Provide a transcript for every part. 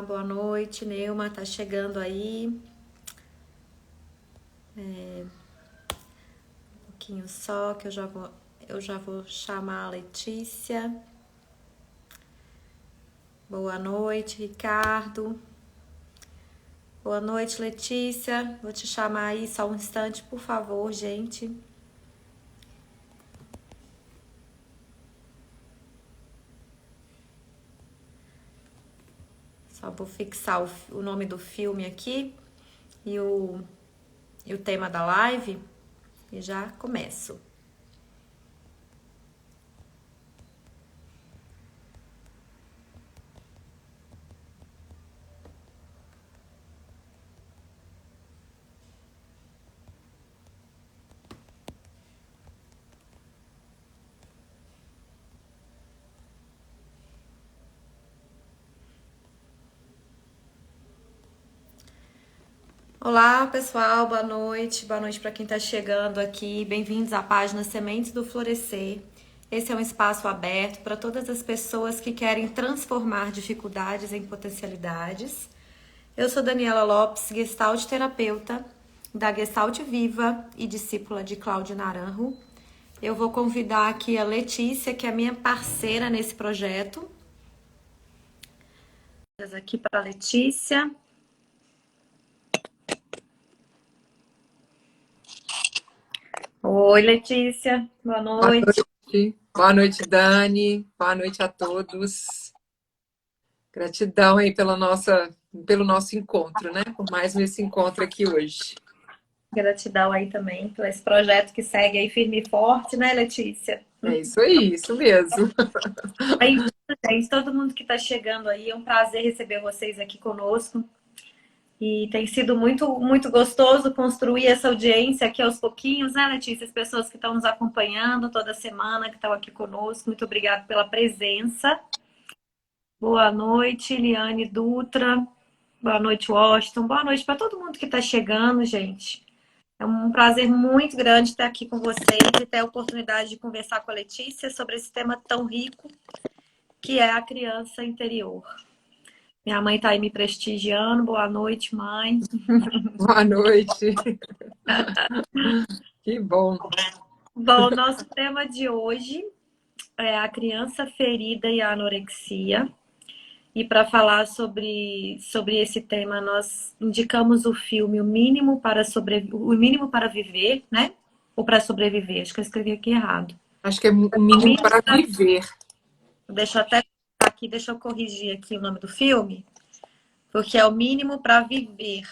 Olá, boa noite, Neuma, tá chegando aí. Um pouquinho só que eu já vou chamar a Letícia. Boa noite, Ricardo. Boa noite, Letícia. Vou te chamar aí só um instante, por favor, gente. Só vou fixar o nome do filme aqui e o tema da live e já começo. Olá, pessoal, boa noite. Boa noite para quem está chegando aqui. Bem-vindos à página Sementes do Florescer. Esse é um espaço aberto para todas as pessoas que querem transformar dificuldades em potencialidades. Eu sou Daniela Lopes, Gestalt terapeuta da Gestalt Viva e discípula de Cláudio Naranjo. Eu vou convidar aqui a Letícia, que é minha parceira nesse projeto. Aqui para a Letícia. Oi, Letícia. Boa noite. Boa noite, Dani. Boa noite a todos. Gratidão aí pelo nosso encontro, né? Por mais esse encontro aqui hoje. Gratidão aí também por esse projeto que segue aí firme e forte, né, Letícia? É isso aí, isso mesmo. Bem-vindo, gente. Todo mundo que está chegando aí, é um prazer receber vocês aqui conosco. E tem sido muito, muito gostoso construir essa audiência aqui aos pouquinhos, né, Letícia? As pessoas que estão nos acompanhando toda semana, que estão aqui conosco, muito obrigada pela presença. Boa noite, Liane Dutra. Boa noite, Washington. Boa noite para todo mundo que está chegando, gente. É um prazer muito grande estar aqui com vocês e ter a oportunidade de conversar com a Letícia sobre esse tema tão rico que é a criança interior. Minha mãe está aí me prestigiando. Boa noite, mãe. Boa noite. Que bom. Bom, nosso tema de hoje é a criança ferida e a anorexia. E para falar sobre esse tema, nós indicamos o filme O Mínimo para Viver, né? Ou para Sobreviver, acho que eu escrevi aqui errado. Acho que é o mínimo para viver. Deixa eu até aqui, deixa eu corrigir aqui o nome do filme, porque é O Mínimo para Viver.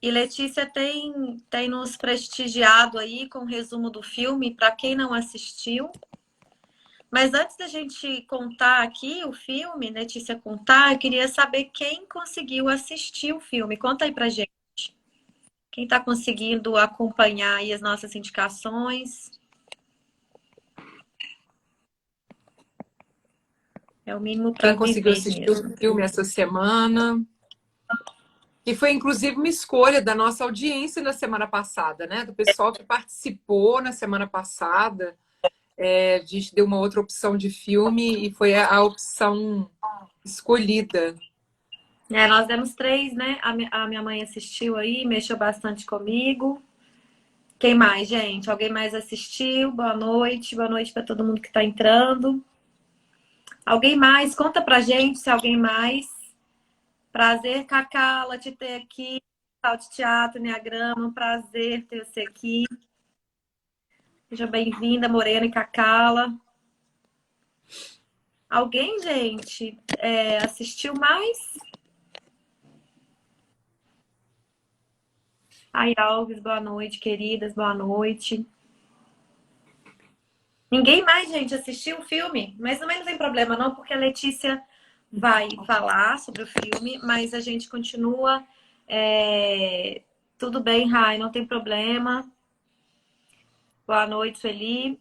E Letícia tem nos prestigiado aí com o resumo do filme para quem não assistiu. Mas antes da gente contar aqui o filme, Letícia contar, eu queria saber quem conseguiu assistir o filme. Conta aí pra gente. Quem está conseguindo acompanhar aí as nossas indicações? É o mínimo para Quem conseguiu viver assistir mesmo. o filme essa semana? Que foi, inclusive, uma escolha da nossa audiência na semana passada, né? Do pessoal que participou na semana passada. A gente deu uma outra opção de filme e foi a opção escolhida. Nós demos 3, né? A minha mãe assistiu aí, mexeu bastante comigo. Quem mais, gente? Alguém mais assistiu? Boa noite para todo mundo que está entrando. Alguém mais? Conta pra gente se alguém mais. Prazer, Cacala, te ter aqui. Salto Teatro, Enneagrama, um prazer ter você aqui. Seja bem-vinda, Morena e Cacala. Alguém, gente, assistiu mais? Ai, Alves, boa noite, queridas, boa noite. Ninguém mais, gente, assistiu o filme, mas também não tem problema não, porque a Letícia vai falar sobre o filme, mas a gente continua. Tudo bem, Rai, não tem problema. Boa noite, Sueli.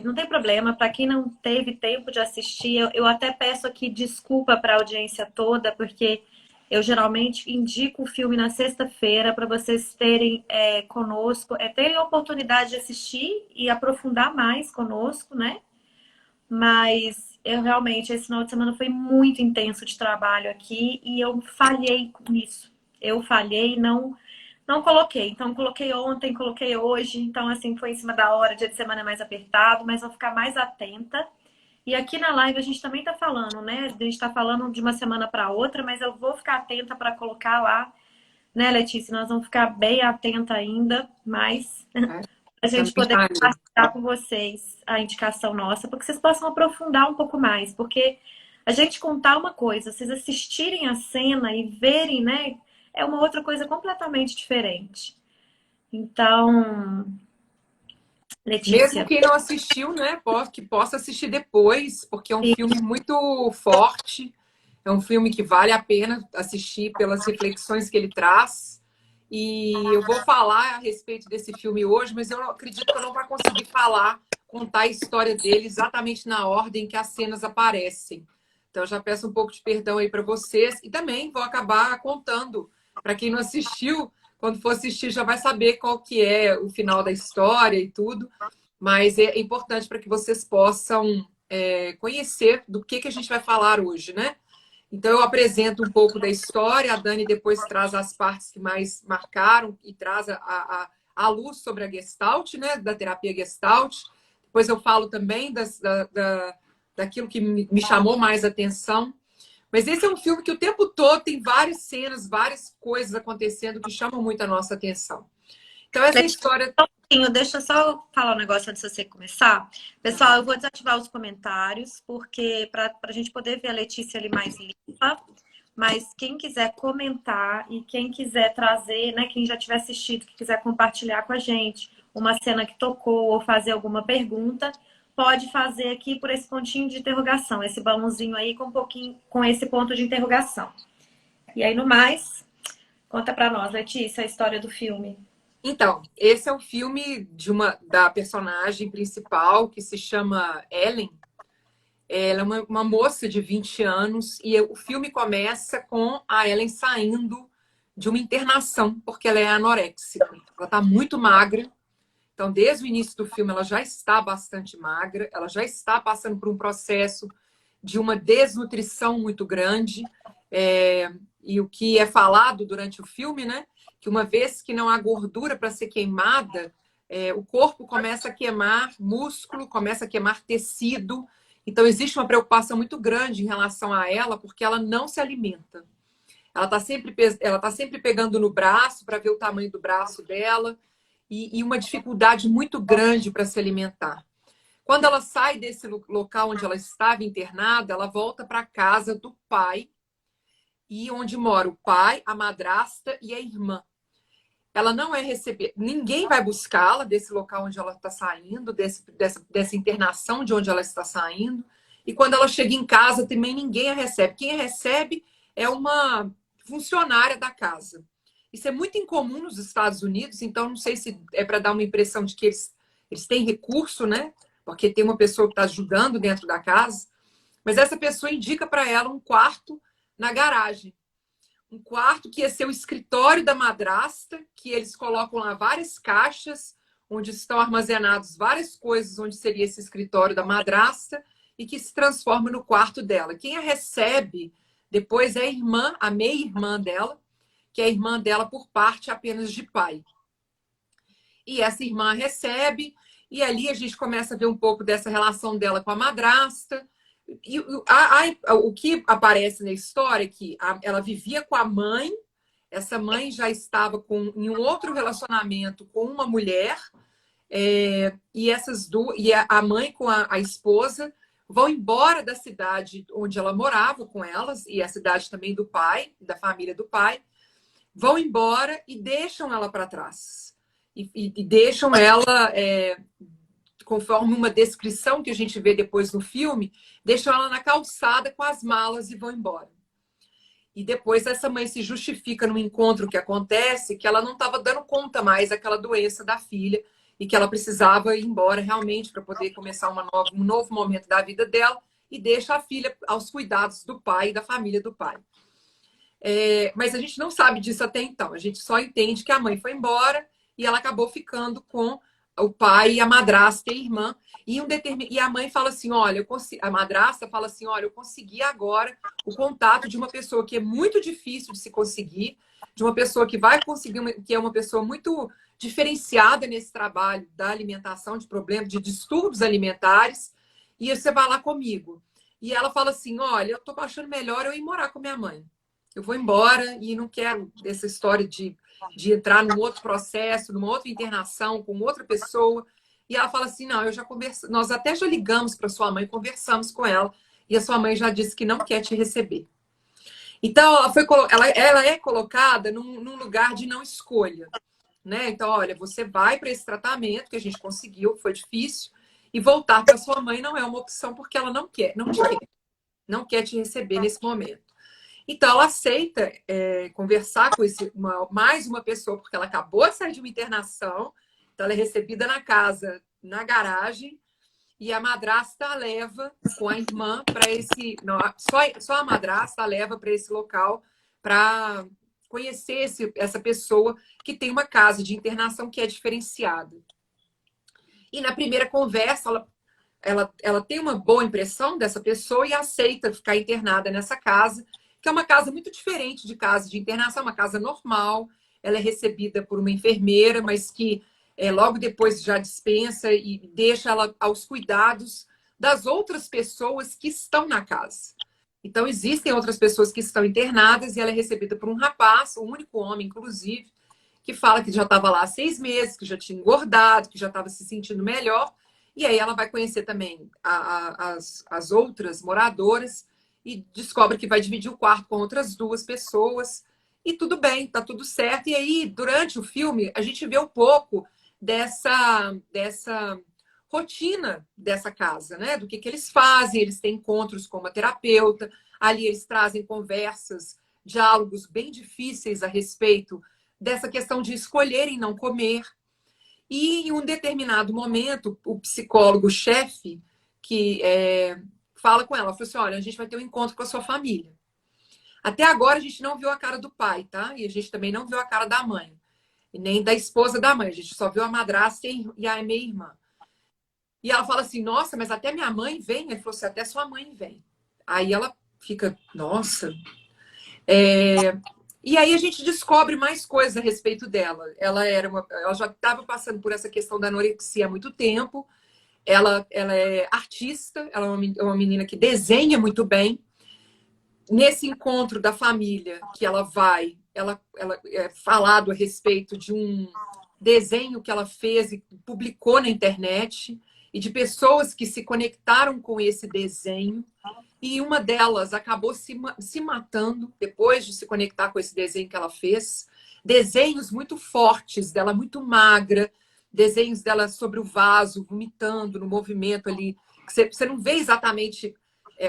Não tem problema, para quem não teve tempo de assistir, eu até peço aqui desculpa para a audiência toda, porque eu geralmente indico o filme na sexta-feira para vocês terem conosco, terem a oportunidade de assistir e aprofundar mais conosco, né? mas eu realmente, esse final de semana foi muito intenso de trabalho aqui e eu falhei nisso. Eu falhei, não coloquei. Então, coloquei ontem, coloquei hoje. Então, assim, foi em cima da hora, dia de semana é mais apertado, mas vou ficar mais atenta. E aqui na live a gente também tá falando, né? A gente tá falando de uma semana para outra, mas eu vou ficar atenta para colocar lá, né, Letícia? Nós vamos ficar bem atenta ainda, mas Né? a gente Também poder acho. compartilhar com vocês a indicação nossa, para que vocês possam aprofundar um pouco mais, porque a gente contar uma coisa, vocês assistirem a cena e verem, né, é uma outra coisa completamente diferente. Então, Mesmo Letícia, quem não assistiu, né, que possa assistir depois, porque é um filme muito forte, é um filme que vale a pena assistir pelas reflexões que ele traz. E eu vou falar a respeito desse filme hoje, mas eu acredito que eu não vou conseguir contar a história dele exatamente na ordem que as cenas aparecem. Então, eu já peço um pouco de perdão aí para vocês. E também vou acabar contando, para quem não assistiu, quando for assistir já vai saber qual que é o final da história e tudo. Mas é importante para que vocês possam conhecer do que a gente vai falar hoje, né? Então, eu apresento um pouco da história, a Dani depois traz as partes que mais marcaram e traz a luz sobre a Gestalt, né? Da terapia Gestalt. Depois eu falo também daquilo que me chamou mais atenção. Mas esse é um filme que o tempo todo tem várias cenas, várias coisas acontecendo que chamam muito a nossa atenção. Então, essa história. deixa eu só falar um negócio antes de você começar. Pessoal, eu vou desativar os comentários, porque para a gente poder ver a Letícia ali mais limpa. Mas quem quiser comentar e quem quiser trazer, né, quem já tiver assistido, que quiser compartilhar com a gente uma cena que tocou ou fazer alguma pergunta, pode fazer aqui por esse pontinho de interrogação, esse balãozinho aí com um pouquinho, com esse ponto de interrogação. E aí, no mais, conta para nós, Letícia, a história do filme. Então, esse é o filme da personagem principal, que se chama Ellen. Ela é uma moça de 20 anos e o filme começa com a Ellen saindo de uma internação, porque ela é anoréxica. Ela está muito magra. Então, desde o início do filme, ela já está bastante magra. Ela já está passando por um processo de uma desnutrição muito grande. E o que é falado durante o filme, né? Que uma vez que não há gordura para ser queimada, o corpo começa a queimar músculo, começa a queimar tecido. Então, existe uma preocupação muito grande em relação a ela, porque ela não se alimenta. Ela está sempre pegando no braço para ver o tamanho do braço dela e uma dificuldade muito grande para se alimentar. Quando ela sai desse local onde ela estava internada, ela volta para a casa do pai, e onde mora o pai, a madrasta e a irmã. Ela não é recebida, ninguém vai buscá-la desse local onde ela está saindo, dessa internação de onde ela está saindo. E quando ela chega em casa, também ninguém a recebe. Quem a recebe é uma funcionária da casa. Isso é muito incomum nos Estados Unidos, então não sei se é para dar uma impressão de que eles têm recurso, né? Porque tem uma pessoa que está ajudando dentro da casa. Mas essa pessoa indica para ela um quarto na garagem. Um quarto que ia ser o escritório da madrasta, que eles colocam lá várias caixas, onde estão armazenadas várias coisas, onde seria esse escritório da madrasta, e que se transforma no quarto dela. Quem a recebe depois é a irmã, a meia-irmã dela, que é a irmã dela por parte apenas de pai. E essa irmã recebe, e ali a gente começa a ver um pouco dessa relação dela com a madrasta. E o que aparece na história é que ela vivia com a mãe, essa mãe já estava em um outro relacionamento com uma mulher, e a mãe com a esposa vão embora da cidade onde ela morava com elas, e a cidade também do pai, da família do pai, vão embora e deixam ela para trás. E deixam ela, conforme uma descrição que a gente vê depois no filme, deixam ela na calçada com as malas e vão embora. E depois essa mãe se justifica no encontro que acontece que ela não estava dando conta mais daquela doença da filha e que ela precisava ir embora realmente para poder começar um novo momento da vida dela, e deixa a filha aos cuidados do pai e da família do pai. Mas a gente não sabe disso até então. A gente só entende que a mãe foi embora e ela acabou ficando com o pai e a madrasta e a irmã. E a mãe fala assim, olha, a madrasta fala assim, olha, eu consegui agora o contato de uma pessoa que é muito difícil de se conseguir, de uma pessoa que vai conseguir, que é uma pessoa muito diferenciada nesse trabalho da alimentação, de problemas, de distúrbios alimentares, e você vai lá comigo. E ela fala assim, olha, eu tô achando melhor eu ir morar com minha mãe. Eu vou embora e não quero essa história de entrar num outro processo, numa outra internação com outra pessoa. E ela fala assim, não, eu já converso, nós até já ligamos para sua mãe, conversamos com ela, e a sua mãe já disse que não quer te receber. Então, ela é colocada num lugar de não escolha, né? Então, olha, você vai para esse tratamento que a gente conseguiu, foi difícil, e voltar para sua mãe não é uma opção porque ela não quer, não quer te receber nesse momento. Então, ela aceita conversar com mais uma pessoa, porque ela acabou de sair de uma internação, então ela é recebida na casa, na garagem, e a madrasta a leva com a irmã para esse. Não, só a madrasta a leva para esse local para conhecer essa pessoa que tem uma casa de internação que é diferenciada. E na primeira conversa, ela tem uma boa impressão dessa pessoa e aceita ficar internada nessa casa, que é uma casa muito diferente de casa de internação, uma casa normal. Ela é recebida por uma enfermeira, mas que logo depois já dispensa e deixa ela aos cuidados das outras pessoas que estão na casa. Então, existem outras pessoas que estão internadas e ela é recebida por um rapaz, um único homem, inclusive, que fala que já estava lá há 6 meses, que já tinha engordado, que já estava se sentindo melhor. E aí ela vai conhecer também as outras moradoras e descobre que vai dividir o quarto com outras 2 pessoas. E tudo bem, tá tudo certo. E aí, durante o filme, a gente vê um pouco dessa rotina dessa casa, né? Do que eles fazem. Eles têm encontros com uma terapeuta. Ali eles trazem conversas, diálogos bem difíceis a respeito dessa questão de escolherem não comer. E em um determinado momento, o psicólogo-chefe que fala com ela, falou assim, olha, a gente vai ter um encontro com a sua família. Até agora a gente não viu a cara do pai, tá? E a gente também não viu a cara da mãe. E nem da esposa da mãe. A gente só viu a madrasta e a minha irmã. E ela fala assim, nossa, mas até minha mãe vem? Ele falou assim, até sua mãe vem. Aí ela fica, nossa. E aí a gente descobre mais coisas a respeito dela. Ela já estava passando por essa questão da anorexia há muito tempo. Ela é artista, ela é uma menina que desenha muito bem. Nesse encontro da família que ela vai, ela é falado a respeito de um desenho que ela fez e publicou na internet e de pessoas que se conectaram com esse desenho. E uma delas acabou se matando depois de se conectar com esse desenho que ela fez. Desenhos muito fortes dela, muito magra. Desenhos dela sobre o vaso, vomitando no movimento ali. Você não vê exatamente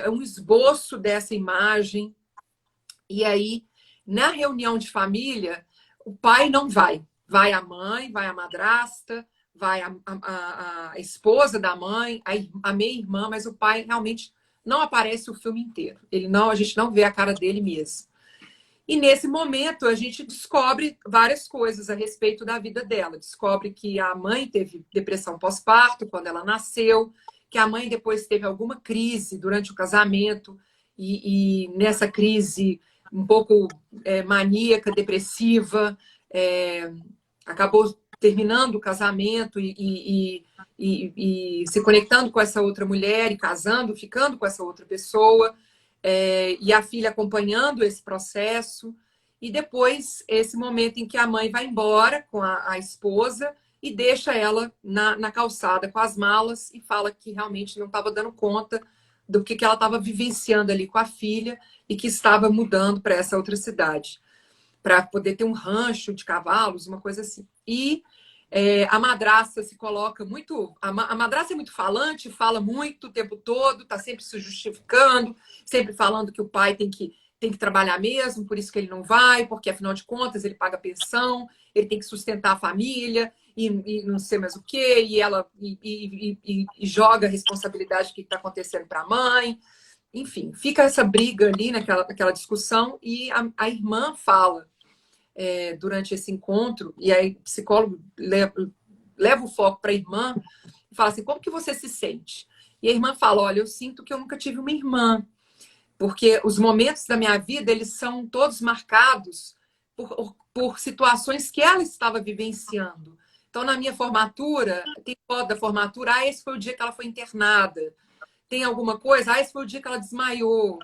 um esboço dessa imagem. E aí, na reunião de família, o pai não vai. Vai a mãe, vai a madrasta, vai a esposa da mãe, a minha irmã, mas o pai realmente não aparece o filme inteiro. A gente não vê a cara dele mesmo. E nesse momento a gente descobre várias coisas a respeito da vida dela. Descobre que a mãe teve depressão pós-parto quando ela nasceu, que a mãe depois teve alguma crise durante o casamento e nessa crise um pouco maníaca, depressiva, acabou terminando o casamento e se conectando com essa outra mulher e casando, ficando com essa outra pessoa, e a filha acompanhando esse processo. E depois, esse momento em que a mãe vai embora com a esposa e deixa ela na calçada com as malas e fala que realmente não estava dando conta do que ela estava vivenciando ali com a filha e que estava mudando para essa outra cidade, para poder ter um rancho de cavalos, uma coisa assim. E a madrasta se coloca muito... A madrasta é muito falante, fala muito o tempo todo, está sempre se justificando, sempre falando que o pai tem que trabalhar mesmo, por isso que ele não vai, porque afinal de contas ele paga pensão, ele tem que sustentar a família e não sei mais o quê, e ela joga a responsabilidade do que está acontecendo para a mãe. Enfim, fica essa briga ali, naquela discussão, e a irmã fala durante esse encontro, e aí o psicólogo levo o foco para a irmã e falo assim, como que você se sente? E a irmã fala, olha, eu sinto que eu nunca tive uma irmã, porque os momentos da minha vida, eles são todos marcados por situações que ela estava vivenciando. Então, na minha formatura, tem foto da formatura, esse foi o dia que ela foi internada. Tem alguma coisa, esse foi o dia que ela desmaiou.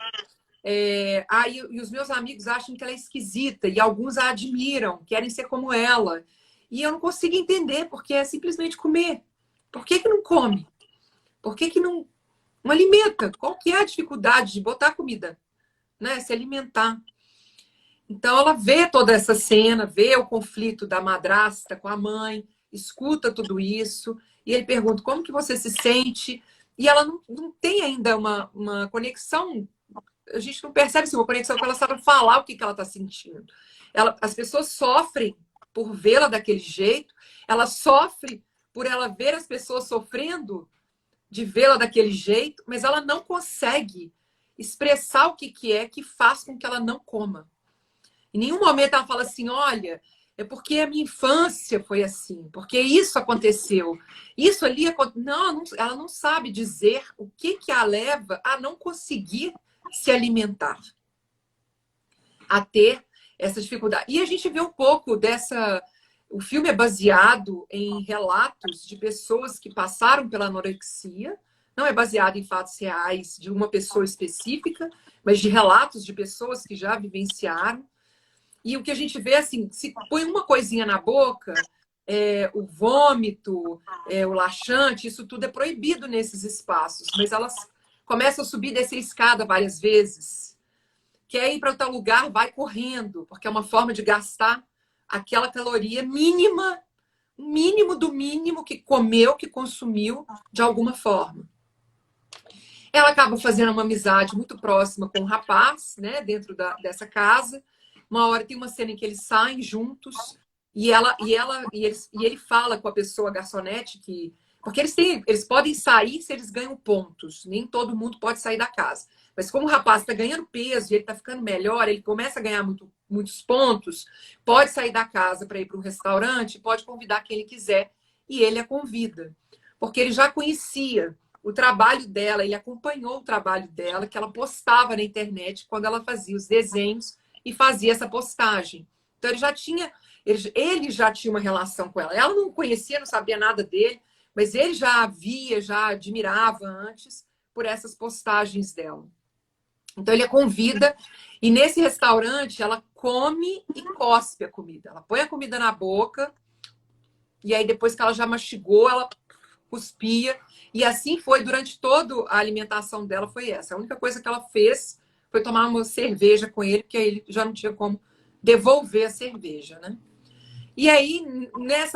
E os meus amigos acham que ela é esquisita, e alguns a admiram, querem ser como ela. E eu não consigo entender, porque é simplesmente comer. Por que que não come? Por que que não alimenta? Qual que é a dificuldade de botar comida, né? Se alimentar. Então ela vê toda essa cena, vê o conflito da madrasta com a mãe, escuta tudo isso, e ele pergunta como que você se sente, e ela não tem ainda uma conexão, a gente não percebe se uma conexão com ela sabe falar o que ela está sentindo. As pessoas sofrem por vê-la daquele jeito, ela sofre por ela ver as pessoas sofrendo de vê-la daquele jeito, mas ela não consegue expressar o que é que faz com que ela não coma. Em nenhum momento ela fala assim, olha, é porque a minha infância foi assim, porque isso aconteceu. Isso ali aconteceu. Não, ela não sabe dizer o que a leva a não conseguir se alimentar, a ter essa dificuldade. E a gente vê um pouco dessa... O filme é baseado em relatos de pessoas que passaram pela anorexia, não é baseado em fatos reais de uma pessoa específica, mas de relatos de pessoas que já vivenciaram. E o que a gente vê, assim, se põe uma coisinha na boca, o vômito, o laxante, isso tudo é proibido nesses espaços. Mas elas começam a subir e descer a escada várias vezes. Quer ir para outro lugar, vai correndo, porque é uma forma de gastar aquela caloria mínima, o mínimo do mínimo que comeu, que consumiu de alguma forma. Ela acaba fazendo uma amizade muito próxima com o rapaz, né, dentro dessa casa. Uma hora tem uma cena em que eles saem juntos e ele fala com a pessoa, a garçonete, que porque eles podem sair se eles ganham pontos. Nem todo mundo pode sair da casa. Mas como o rapaz está ganhando peso e ele está ficando melhor, ele começa a ganhar muitos pontos, pode sair da casa para ir para um restaurante, pode convidar quem ele quiser e ele a convida, porque ele já conhecia o trabalho dela, ele acompanhou o trabalho dela, que ela postava na internet quando ela fazia os desenhos e fazia essa postagem. Então ele já tinha uma relação com ela. Ela não conhecia, não sabia nada dele, mas ele já admirava antes por essas postagens dela. Então ele a convida e nesse restaurante ela come e cospe a comida. Ela põe a comida na boca e aí depois que ela já mastigou, ela cuspia. E assim foi durante toda a alimentação dela, foi essa. A única coisa que ela fez foi tomar uma cerveja com ele, porque aí ele já não tinha como devolver a cerveja, né? E aí,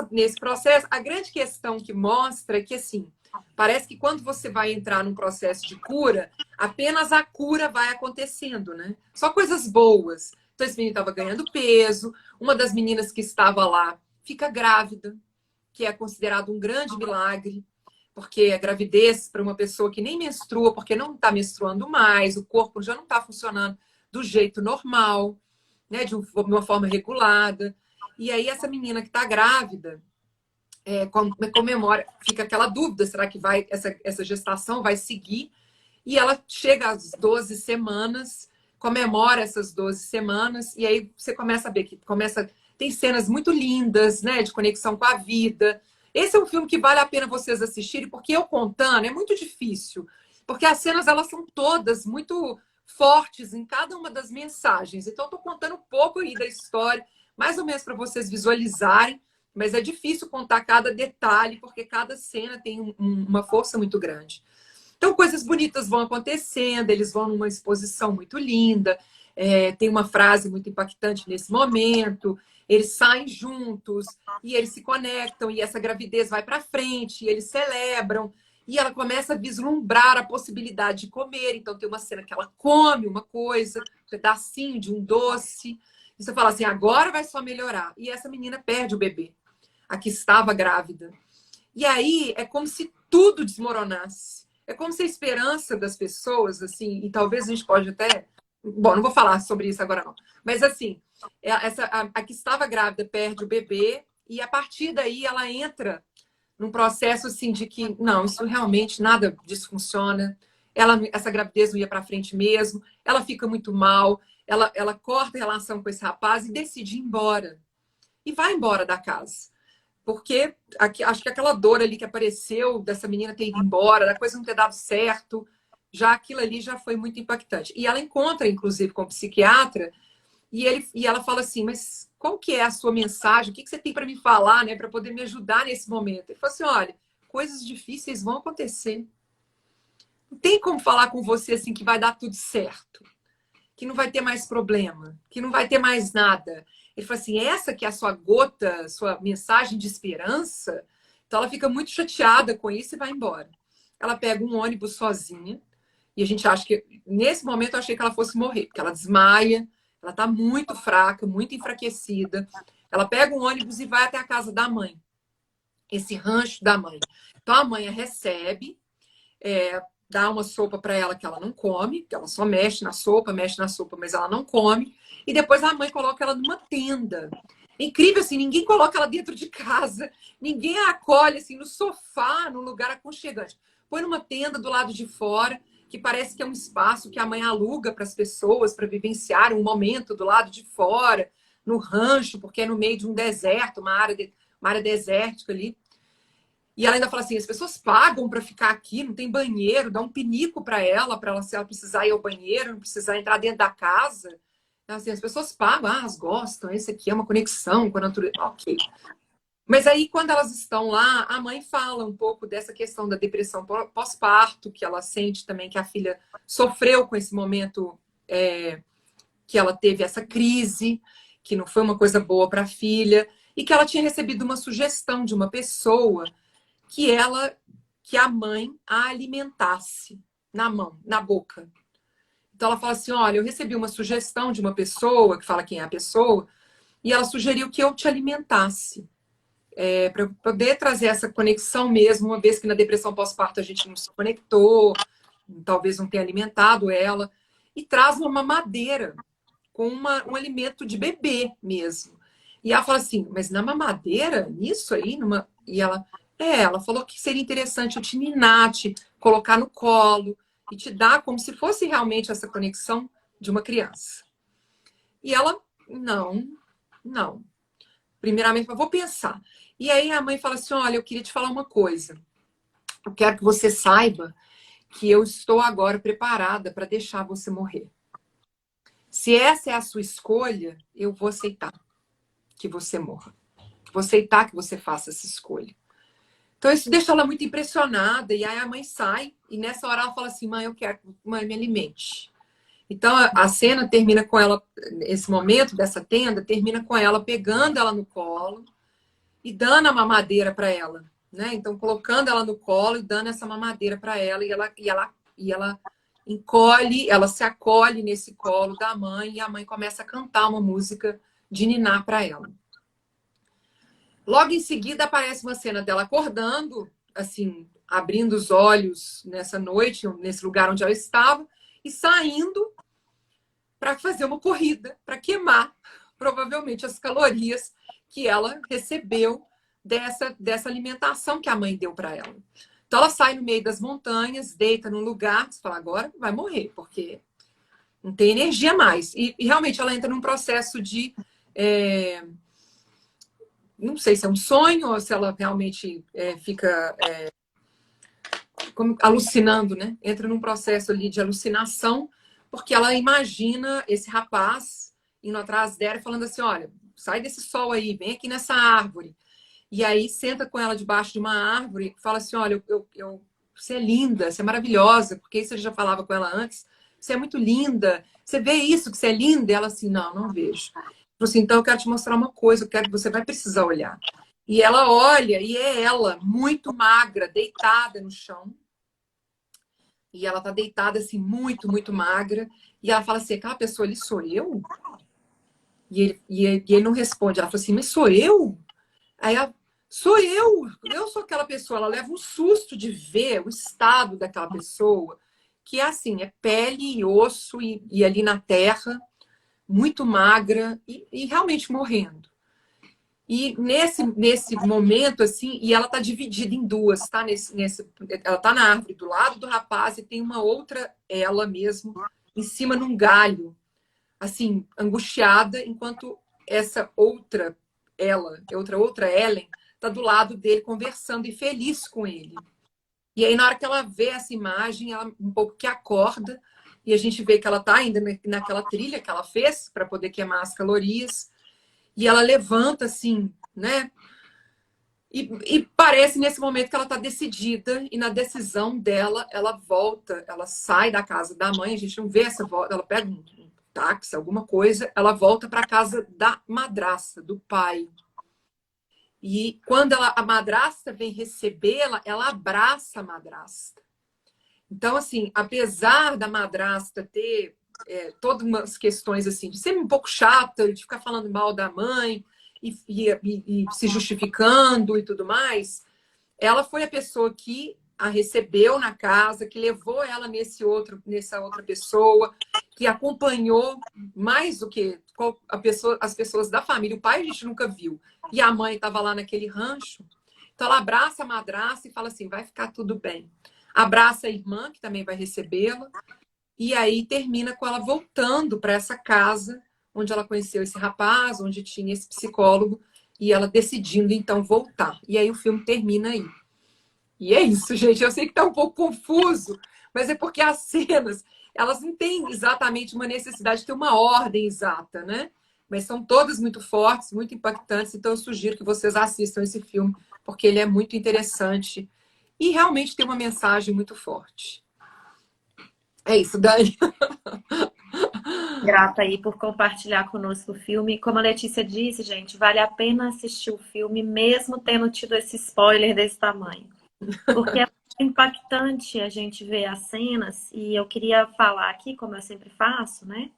nesse processo, a grande questão que mostra é que, assim, parece que quando você vai entrar num processo de cura, apenas a cura vai acontecendo, né? Só coisas boas. Então, esse menino estava ganhando peso, uma das meninas que estava lá fica grávida, que é considerado um grande milagre, porque a gravidez para uma pessoa que nem menstrua, porque não está menstruando mais, o corpo já não está funcionando do jeito normal, né, de uma forma regulada. E aí essa menina que está grávida comemora, fica aquela dúvida, será que essa gestação vai seguir? E ela chega às 12 semanas, comemora essas 12 semanas, e aí você começa a ver que tem cenas muito lindas, né, de conexão com a vida. Esse é um filme que vale a pena vocês assistirem, porque eu contando é muito difícil, porque as cenas elas são todas muito fortes em cada uma das mensagens. Então, eu estou contando um pouco aí da história, mais ou menos para vocês visualizarem, mas é difícil contar cada detalhe, porque cada cena tem uma força muito grande. Então, coisas bonitas vão acontecendo, eles vão numa exposição muito linda, tem uma frase muito impactante nesse momento, eles saem juntos e eles se conectam, e essa gravidez vai para frente, e eles celebram, e ela começa a vislumbrar a possibilidade de comer. Então, tem uma cena que ela come uma coisa, um pedacinho de um doce, e você fala assim, agora vai só melhorar. E essa menina perde o bebê, a que estava grávida. E aí é como se tudo desmoronasse. É como se a esperança das pessoas, assim, e talvez a gente pode até... Bom, não vou falar sobre isso agora, não. Mas, assim, a que estava grávida perde o bebê e, a partir daí, ela entra num processo assim de que, não, isso realmente nada disso funciona. Essa gravidez não ia para frente mesmo, ela fica muito mal, ela corta a relação com esse rapaz e decide ir embora. E vai embora da casa. Porque acho que aquela dor ali que apareceu dessa menina ter ido embora, da coisa não ter dado certo, já aquilo ali já foi muito impactante. E ela encontra, inclusive, com o psiquiatra, e ela fala assim, mas qual que é a sua mensagem? O que você tem para me falar, né, para poder me ajudar nesse momento? Ele falou assim, olha, coisas difíceis vão acontecer. Não tem como falar com você assim que vai dar tudo certo, que não vai ter mais problema, que não vai ter mais nada. Ele falou assim, essa que é a sua gota, sua mensagem de esperança. Então ela fica muito chateada com isso e vai embora. Ela pega um ônibus sozinha, e a gente acha que, nesse momento, eu achei que ela fosse morrer, porque ela desmaia, ela está muito fraca, muito enfraquecida. Ela pega um ônibus e vai até a casa da mãe, esse rancho da mãe. Então a mãe a recebe, dá uma sopa para ela que ela não come, que ela só mexe na sopa, mas ela não come. E depois a mãe coloca ela numa tenda. É incrível, assim, ninguém coloca ela dentro de casa, ninguém a acolhe, assim, no sofá, num lugar aconchegante. Põe numa tenda do lado de fora, que parece que é um espaço que a mãe aluga para as pessoas, para vivenciar um momento do lado de fora, no rancho, porque é no meio de um deserto, uma área desértica ali. E ela ainda fala assim, as pessoas pagam para ficar aqui, não tem banheiro, dá um pinico para ela, se ela precisar ir ao banheiro, não precisar entrar dentro da casa. Então, assim, as pessoas pagam, elas gostam, esse aqui é uma conexão com a natureza. Ok. Mas aí, quando elas estão lá, a mãe fala um pouco dessa questão da depressão pós-parto, que ela sente também que a filha sofreu com esse momento que ela teve essa crise, que não foi uma coisa boa para a filha, e que ela tinha recebido uma sugestão de uma pessoa que a mãe a alimentasse na boca. Então ela fala assim, olha, eu recebi uma sugestão de uma pessoa, que fala quem é a pessoa, e ela sugeriu que eu te alimentasse. Para poder trazer essa conexão mesmo, uma vez que na depressão pós-parto a gente não se conectou, talvez não tenha alimentado ela, e traz uma mamadeira com um alimento de bebê mesmo. E ela fala assim, mas na mamadeira, nisso aí, e ela falou que seria interessante eu te ninar, te colocar no colo e te dar como se fosse realmente essa conexão de uma criança. E ela, não. Primeiramente, eu vou pensar. E aí a mãe fala assim, olha, eu queria te falar uma coisa. Eu quero que você saiba que eu estou agora preparada para deixar você morrer. Se essa é a sua escolha, eu vou aceitar que você morra. Vou aceitar que você faça essa escolha. Então, isso deixa ela muito impressionada. E aí a mãe sai. E nessa hora ela fala assim, mãe, eu quero que mãe me alimente. Então, a cena termina com ela, esse momento dessa tenda, termina com ela pegando ela no colo e dando a mamadeira para ela. Né? Então, colocando ela no colo e dando essa mamadeira para ela. E ela encolhe, ela se acolhe nesse colo da mãe. E a mãe começa a cantar uma música de ninar para ela. Logo em seguida aparece uma cena dela acordando, assim, abrindo os olhos nessa noite, nesse lugar onde ela estava, e saindo para fazer uma corrida, para queimar provavelmente as calorias que ela recebeu dessa alimentação que a mãe deu para ela. Então ela sai no meio das montanhas, deita num lugar, você fala, agora vai morrer, porque não tem energia mais. E realmente ela entra num processo de... não sei se é um sonho ou se ela realmente fica alucinando, né? Entra num processo ali de alucinação, porque ela imagina esse rapaz indo atrás dela e falando assim, olha, sai desse sol aí, vem aqui nessa árvore. E aí senta com ela debaixo de uma árvore e fala assim, olha, você é linda, você é maravilhosa, porque isso ele já falava com ela antes, você é muito linda, você vê isso, que você é linda? E ela assim, não vejo. Assim, então eu quero te mostrar uma coisa, eu quero que você vai precisar olhar. E ela olha, e é ela, muito magra, deitada no chão. E ela tá deitada, assim, muito magra. E ela fala assim, aquela pessoa ali sou eu? E ele não responde. Ela fala assim, mas sou eu? Aí ela, sou eu sou aquela pessoa. Ela leva um susto de ver o estado daquela pessoa, que é assim, é pele e osso e ali na terra, muito magra e realmente morrendo. E nesse momento, assim, e ela tá dividida em duas, tá? Ela tá na árvore do lado do rapaz e tem uma outra ela mesmo em cima num galho, assim, angustiada, enquanto essa outra ela, outra Ellen, tá do lado dele conversando e feliz com ele. E aí, na hora que ela vê essa imagem, ela um pouco que acorda, e a gente vê que ela tá ainda naquela trilha que ela fez para poder queimar as calorias. E ela levanta assim, né? E parece nesse momento que ela está decidida, e na decisão dela, ela volta, ela sai da casa da mãe, a gente não vê essa volta, ela pega um táxi, alguma coisa, ela volta para a casa da madrasta, do pai. E quando a madrasta vem recebê-la, ela abraça a madrasta. Então, assim, apesar da madrasta ter todas umas questões assim, de ser um pouco chata, de ficar falando mal da mãe e se justificando e tudo mais, ela foi a pessoa que a recebeu na casa, que levou ela nessa outra pessoa, que acompanhou mais do que as pessoas da família. O pai a gente nunca viu. E a mãe estava lá naquele rancho. Então ela abraça a madrasta e fala assim: vai ficar tudo bem. Abraça a irmã, que também vai recebê-la. E aí termina com ela voltando para essa casa onde ela conheceu esse rapaz, onde tinha esse psicólogo, e ela decidindo então voltar. E aí o filme termina aí. E é isso, gente. Eu sei que está um pouco confuso, mas é porque as cenas, elas não têm exatamente uma necessidade de ter uma ordem exata, né? Mas são todas muito fortes, muito impactantes, então eu sugiro que vocês assistam esse filme, porque ele é muito interessante e realmente tem uma mensagem muito forte. É isso, Dani. Grata aí por compartilhar conosco o filme. Como a Letícia disse, gente, vale a pena assistir o filme, mesmo tendo tido esse spoiler desse tamanho. Porque é impactante a gente ver as cenas, e eu queria falar aqui, como eu sempre faço, né?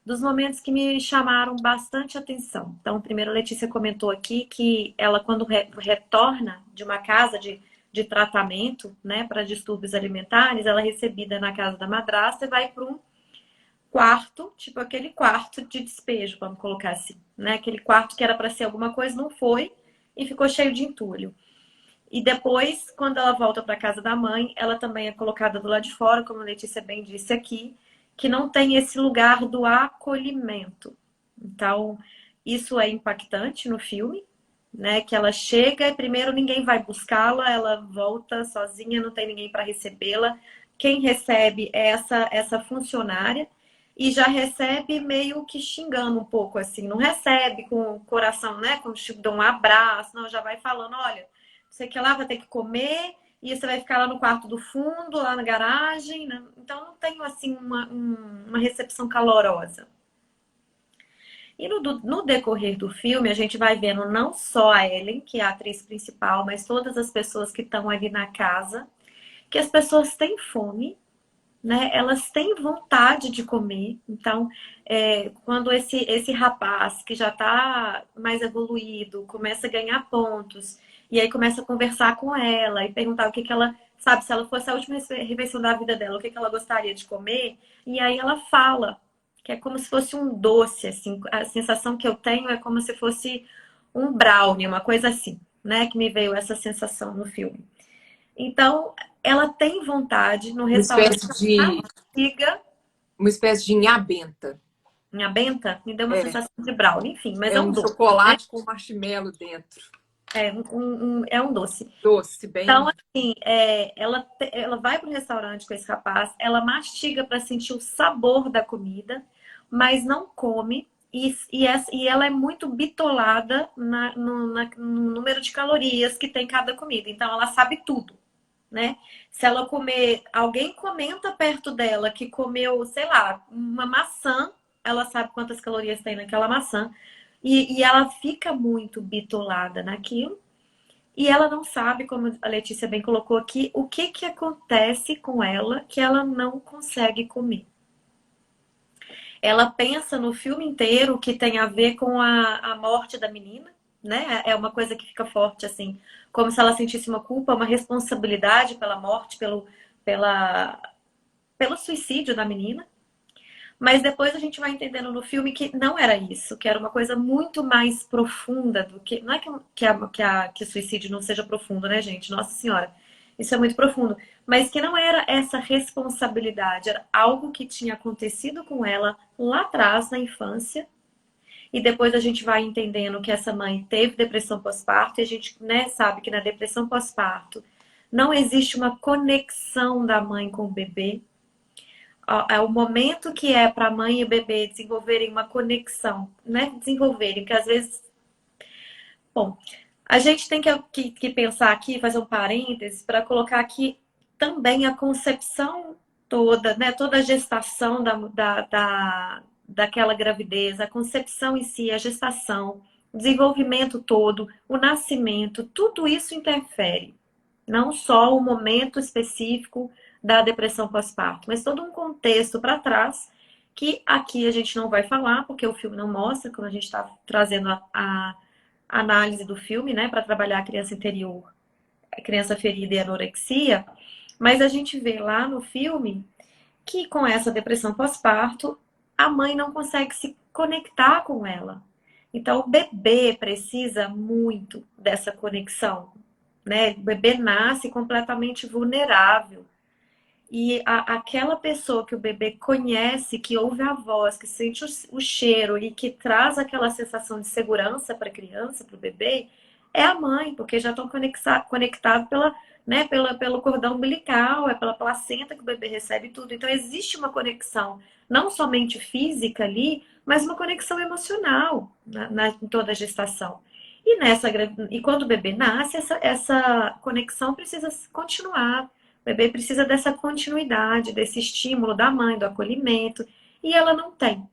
Dos momentos que me chamaram bastante atenção. Então, primeiro a Letícia comentou aqui que ela, quando retorna de uma casa de tratamento, né, para distúrbios alimentares, ela é recebida na casa da madrasta e vai para um quarto, tipo aquele quarto de despejo, vamos colocar assim, né? Aquele quarto que era para ser alguma coisa, não foi, e ficou cheio de entulho. E depois, quando ela volta para casa da mãe, ela também é colocada do lado de fora, como a Letícia bem disse aqui, que não tem esse lugar do acolhimento. Então, isso é impactante no filme, né? Que ela chega e primeiro ninguém vai buscá-la, ela volta sozinha, não tem ninguém para recebê-la. Quem recebe é essa funcionária e já recebe meio que xingando um pouco assim, não recebe com o coração, né? Como tipo, dá um abraço, não, já vai falando, olha, você que lá vai ter que comer e você vai ficar lá no quarto do fundo, lá na garagem, né? Então não tem assim uma recepção calorosa. E no decorrer do filme, a gente vai vendo não só a Ellen, que é a atriz principal, mas todas as pessoas que estão ali na casa, que as pessoas têm fome, né? Elas têm vontade de comer. Então, quando esse rapaz que já está mais evoluído começa a ganhar pontos, e aí começa a conversar com ela e perguntar o que ela, sabe, se ela fosse a última refeição da vida dela, o que ela gostaria de comer, e aí ela fala que é como se fosse um doce, assim, a sensação que eu tenho é como se fosse um brownie, uma coisa assim, né? Que me veio essa sensação no filme. Então, ela tem vontade no Uma restaurante. espécie de, Siga, uma espécie de inhabenta. minha benta, me deu uma É, sensação de brownie, enfim, mas é é um um doce, né? chocolate com marshmallow dentro. É um doce. Doce, Então, bem. assim, ela vai para o restaurante com esse rapaz, ela mastiga para sentir o sabor da comida, mas não come. E ela é muito bitolada no número de calorias que tem cada comida. Então, ela sabe tudo, né? Se ela comer, alguém comenta perto dela que comeu, sei lá, uma maçã, ela sabe quantas calorias tem naquela maçã. E ela fica muito bitolada naquilo. E ela não sabe, como a Letícia bem colocou aqui, o que que acontece com ela que ela não consegue comer. Ela pensa no filme inteiro que tem a ver com a morte da menina, né? É uma coisa que fica forte, assim, como se ela sentisse uma culpa, uma responsabilidade pela morte, pela, pelo suicídio da menina. Mas depois a gente vai entendendo no filme que não era isso, que era uma coisa muito mais profunda do que. Não é que o suicídio não seja profundo, né, gente? Nossa Senhora, isso é muito profundo. Mas que não era essa responsabilidade, era algo que tinha acontecido com ela lá atrás, na infância. E depois a gente vai entendendo que essa mãe teve depressão pós-parto, e a gente, né, sabe que na depressão pós-parto não existe uma conexão da mãe com o bebê. É o momento que é para a mãe e o bebê desenvolverem uma conexão, né? Desenvolverem, porque às vezes. Bom, a gente tem que pensar aqui, fazer um parênteses, para colocar aqui também a concepção toda, né? Toda a gestação daquela gravidez, a concepção em si, a gestação, o desenvolvimento todo, o nascimento, tudo isso interfere. Não só o momento específico da depressão pós-parto, mas todo um contexto para trás que aqui a gente não vai falar, porque o filme não mostra, quando a gente está trazendo a análise do filme, né, para trabalhar a criança interior, a criança ferida e anorexia, mas a gente vê lá no filme que com essa depressão pós-parto, a mãe não consegue se conectar com ela. Então, o bebê precisa muito dessa conexão, né? O bebê nasce completamente vulnerável. E aquela pessoa que o bebê conhece, que ouve a voz, que sente o cheiro e que traz aquela sensação de segurança para a criança, para o bebê, é a mãe, porque já estão conectados pelo cordão umbilical, é pela placenta que o bebê recebe tudo. Então, existe uma conexão, não somente física ali, mas uma conexão emocional em toda a gestação. E quando o bebê nasce, essa conexão precisa continuar. O bebê precisa dessa continuidade, desse estímulo da mãe, do acolhimento, e ela não tem.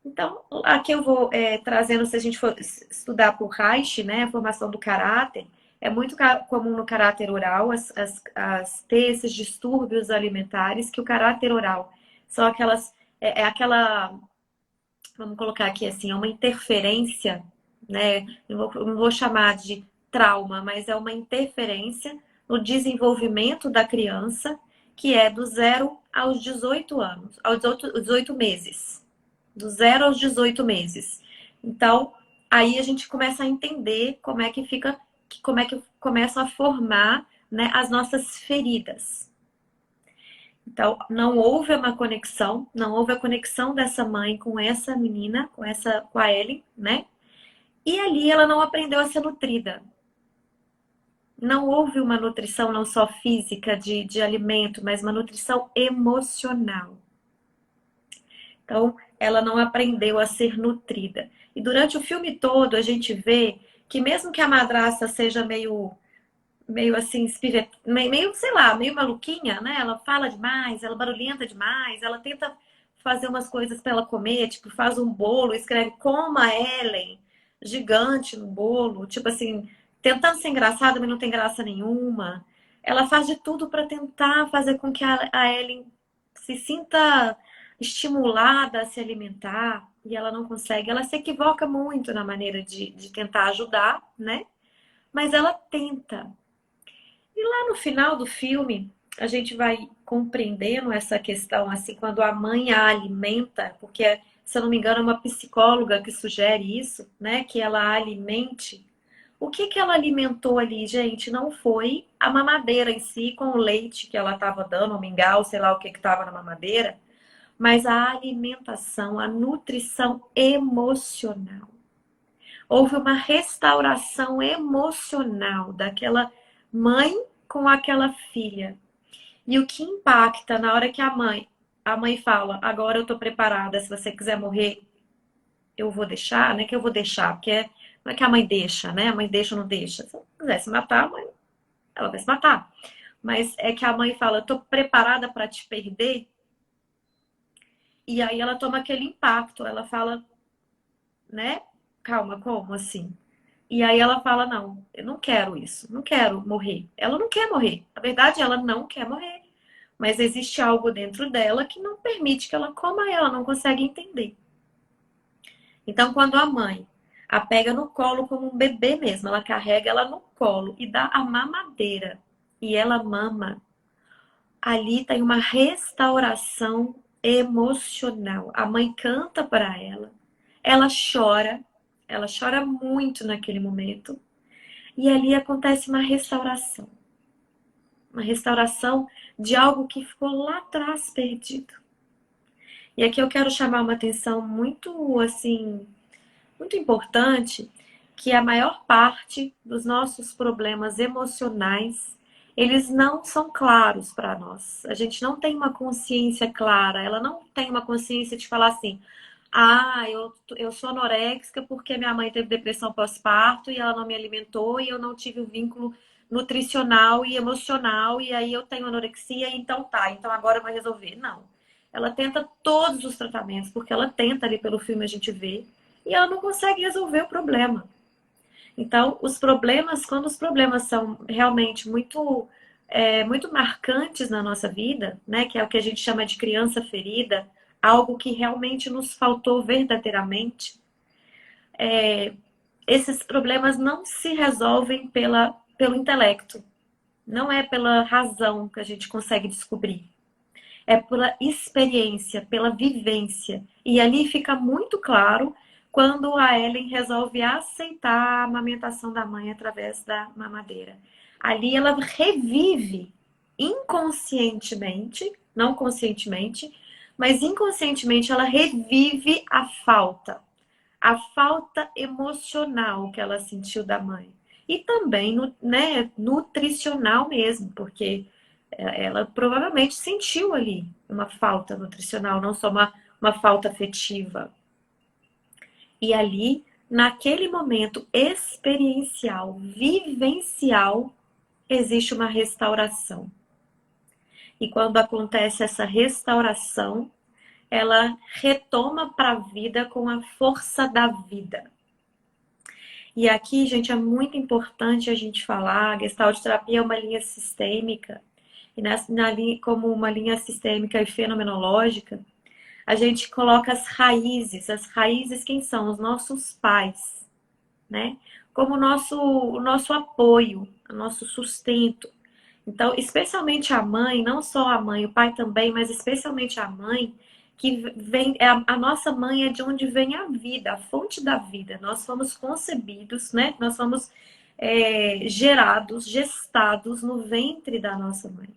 Então, aqui eu vou trazendo, se a gente for estudar por Reich, né, a formação do caráter, é muito comum no caráter oral ter esses distúrbios alimentares, que o caráter oral são aquela, vamos colocar aqui assim, é uma interferência, né, não vou chamar de trauma, mas é uma interferência no desenvolvimento da criança, que é do 0 aos 18 anos, aos 18 meses. Do 0 aos 18 meses. Então, aí a gente começa a entender como é que começam a formar, né, as nossas feridas. Então, não houve uma conexão, não houve a conexão dessa mãe com essa menina, com a Ellen, né? E ali ela não aprendeu a ser nutrida. Não houve uma nutrição não só física de alimento, mas uma nutrição emocional. Então, ela não aprendeu a ser nutrida. E durante o filme todo, a gente vê que mesmo que a madrasta seja meio assim, meio, sei lá, meio maluquinha, né? Ela fala demais, ela barulhenta demais, ela tenta fazer umas coisas para ela comer, tipo, faz um bolo, escreve "Coma Ellen", gigante no bolo, tipo assim, tentando ser engraçada, mas não tem graça nenhuma. Ela faz de tudo para tentar fazer com que a Ellen se sinta estimulada a se alimentar, e ela não consegue. Ela se equivoca muito na maneira de tentar ajudar, né? Mas ela tenta. E lá no final do filme, a gente vai compreendendo essa questão, assim, quando a mãe a alimenta, porque, se eu não me engano, é uma psicóloga que sugere isso, né? Que ela a alimente. O que ela alimentou ali, gente? Não foi a mamadeira em si, com o leite que ela estava dando, o mingau, sei lá o que estava na mamadeira, mas a alimentação, a nutrição emocional. Houve uma restauração emocional daquela mãe com aquela filha. E o que impacta na hora que a mãe fala: agora eu tô preparada, se você quiser morrer, eu vou deixar, né? Que eu vou deixar, porque não é que a mãe deixa, né? A mãe deixa ou não deixa. Se ela quiser se matar, a mãe, ela vai se matar. Mas é que a mãe fala: eu tô preparada para te perder. E aí ela toma aquele impacto, ela fala, né? Calma, como assim? E aí ela fala: não, eu não quero isso, não quero morrer. Ela não quer morrer. Na verdade, ela não quer morrer. Mas existe algo dentro dela que não permite que ela coma, ela não consegue entender. Então, quando a mãe a pega no colo como um bebê mesmo, ela carrega ela no colo e dá a mamadeira, e ela mama, ali tem uma restauração emocional. A mãe canta para ela chora muito naquele momento, e ali acontece uma restauração de algo que ficou lá atrás perdido. E aqui eu quero chamar uma atenção muito, assim, muito importante, que a maior parte dos nossos problemas emocionais, eles não são claros para nós. A gente não tem uma consciência clara, ela não tem uma consciência de falar assim, ah, eu sou anoréxica porque minha mãe teve depressão pós-parto e ela não me alimentou e eu não tive o vínculo nutricional e emocional e aí eu tenho anorexia, então tá, então agora vai resolver. Não. Ela tenta todos os tratamentos, porque ela tenta ali pelo filme a gente vê, e ela não consegue resolver o problema. Então, os problemas, quando os problemas são realmente muito marcantes na nossa vida, né, que é o que a gente chama de criança ferida, algo que realmente nos faltou verdadeiramente, esses problemas não se resolvem pelo intelecto. Não é pela razão que a gente consegue descobrir. É pela experiência, pela vivência. E ali fica muito claro quando a Ellen resolve aceitar a amamentação da mãe através da mamadeira. Ali ela revive inconscientemente, não conscientemente, mas inconscientemente ela revive a falta emocional que ela sentiu da mãe. E também, né, nutricional mesmo, porque ela provavelmente sentiu ali uma falta nutricional, não só uma falta afetiva. E ali, naquele momento experiencial, vivencial, existe uma restauração. E quando acontece essa restauração, ela retoma para a vida com a força da vida. E aqui, gente, é muito importante a gente falar, a Gestalt terapia é uma linha sistêmica, e como uma linha sistêmica e fenomenológica, a gente coloca as raízes quem são? Os nossos pais, né? Como o nosso apoio, o nosso sustento. Então, especialmente a mãe, não só a mãe, o pai também, mas especialmente a mãe, que vem, a nossa mãe é de onde vem a vida, a fonte da vida. Nós fomos concebidos, né? Nós fomos gestados no ventre da nossa mãe.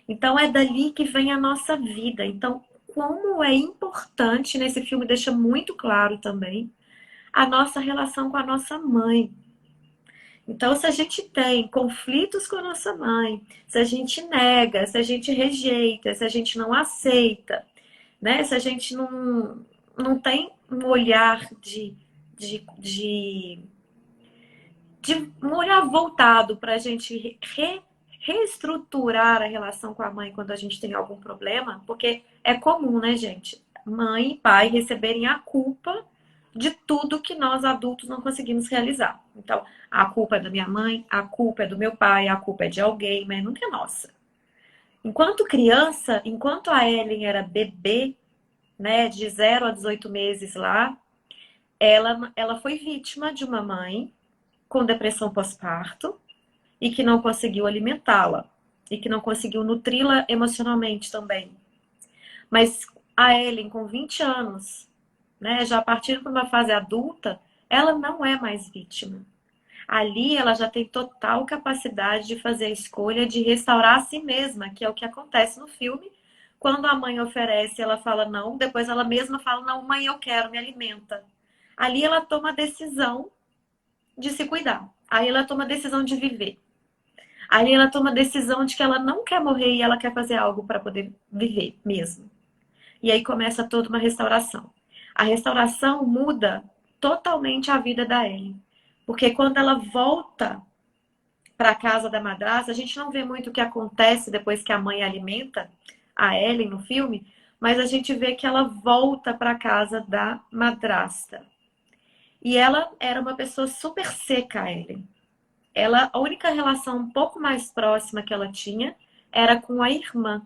Então é dali que vem a nossa vida. Então, como é importante, nesse filme deixa muito claro também, a nossa relação com a nossa mãe. Então, se a gente tem conflitos com a nossa mãe, se a gente nega, se a gente rejeita, se a gente não aceita, né? Se a gente não tem um olhar de um olhar voltado para a gente reestruturar a relação com a mãe quando a gente tem algum problema, porque é comum, né, gente? Mãe e pai receberem a culpa de tudo que nós adultos não conseguimos realizar. Então, a culpa é da minha mãe, a culpa é do meu pai, a culpa é de alguém, mas nunca é nossa. Enquanto criança, enquanto a Ellen era bebê, né, de 0 a 18 meses lá, ela foi vítima de uma mãe com depressão pós-parto e que não conseguiu alimentá-la e que não conseguiu nutri-la emocionalmente também. Mas a Ellen, com 20 anos, né, já partindo para uma fase adulta, ela não é mais vítima. Ali ela já tem total capacidade de fazer a escolha de restaurar a si mesma, que é o que acontece no filme. Quando a mãe oferece, ela fala não, depois ela mesma fala, não, mãe, eu quero, me alimenta. Ali ela toma a decisão de se cuidar. Aí ela toma a decisão de viver. Aí ela toma a decisão de que ela não quer morrer e ela quer fazer algo para poder viver mesmo. E aí começa toda uma restauração. A restauração muda totalmente a vida da Ellen. Porque quando ela volta para a casa da madrasta, a gente não vê muito o que acontece depois que a mãe alimenta a Ellen no filme, mas a gente vê que ela volta para a casa da madrasta. E ela era uma pessoa super seca, a Ellen. A única relação um pouco mais próxima que ela tinha era com a irmã.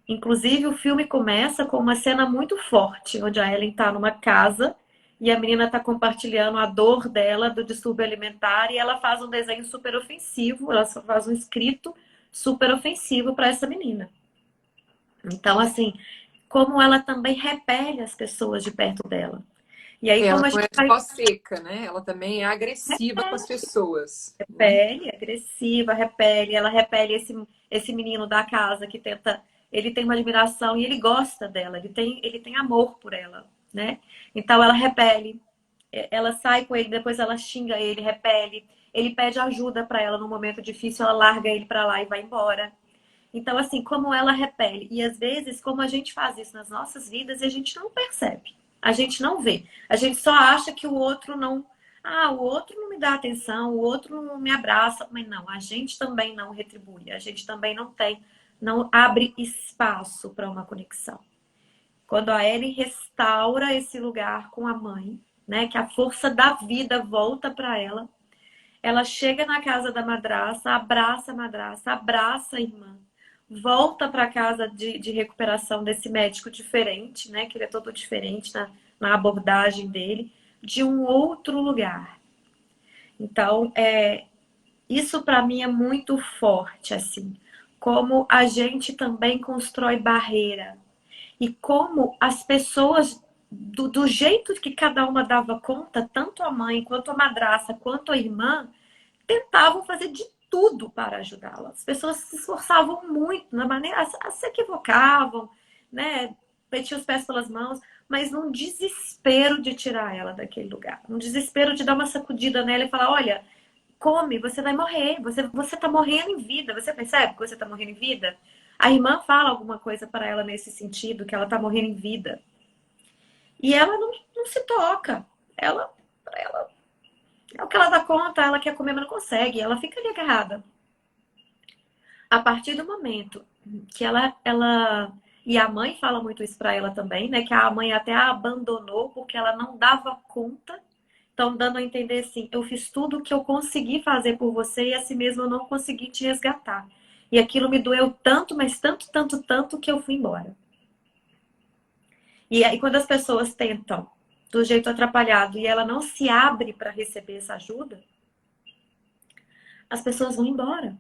Inclusive, o filme começa com uma cena muito forte, onde a Ellen está numa casa e a menina está compartilhando a dor dela do distúrbio alimentar e ela faz um desenho super ofensivo, ela faz um escrito super ofensivo para essa menina. Então, assim, como ela também repele as pessoas de perto dela. E aí, Ela como a não gente é vai só seca, né? Ela também é agressiva com as pessoas, né? repele, agressiva, repele, ela repele esse menino da casa que tenta, ele tem uma admiração e ele gosta dela, ele tem amor por ela, né? Então ela repele, ela sai com ele, depois ela xinga ele, repele, ele pede ajuda para ela no momento difícil, ela larga ele para lá e vai embora. Então, assim, como ela repele. E às vezes, como a gente faz isso nas nossas vidas e a gente não percebe. A gente não vê. A gente só acha que o outro não. Ah, o outro não me dá atenção, o outro não me abraça. Mas não, a gente também não retribui. A gente também não tem, não abre espaço para uma conexão. Quando a Ellie restaura esse lugar com a mãe, né, que a força da vida volta para ela, ela chega na casa da madraça, abraça a irmã, volta para casa de recuperação desse médico diferente, né? Que ele é todo diferente na abordagem dele, de um outro lugar. Então, isso para mim é muito forte, assim. Como a gente também constrói barreira. E como as pessoas, do jeito que cada uma dava conta, tanto a mãe, quanto a madraça, quanto a irmã, tentavam fazer de tudo para ajudá-la. As pessoas se esforçavam muito na maneira, se equivocavam, né? Metiam os pés pelas mãos, mas num desespero de tirar ela daquele lugar, num desespero de dar uma sacudida nela e falar: olha, come, você vai morrer, você tá morrendo em vida, você percebe que você tá morrendo em vida? A irmã fala alguma coisa para ela nesse sentido, que ela tá morrendo em vida. E ela não se toca. Ela é o que ela dá conta, ela quer comer, mas não consegue. Ela fica ali agarrada. A partir do momento que ela... E a mãe fala muito isso pra ela também, né? Que a mãe até a abandonou porque ela não dava conta. Então, dando a entender assim, eu fiz tudo o que eu consegui fazer por você e assim mesmo eu não consegui te resgatar. E aquilo me doeu tanto, mas tanto, tanto, tanto que eu fui embora. E aí, quando as pessoas tentam do jeito atrapalhado e ela não se abre para receber essa ajuda, as pessoas vão embora.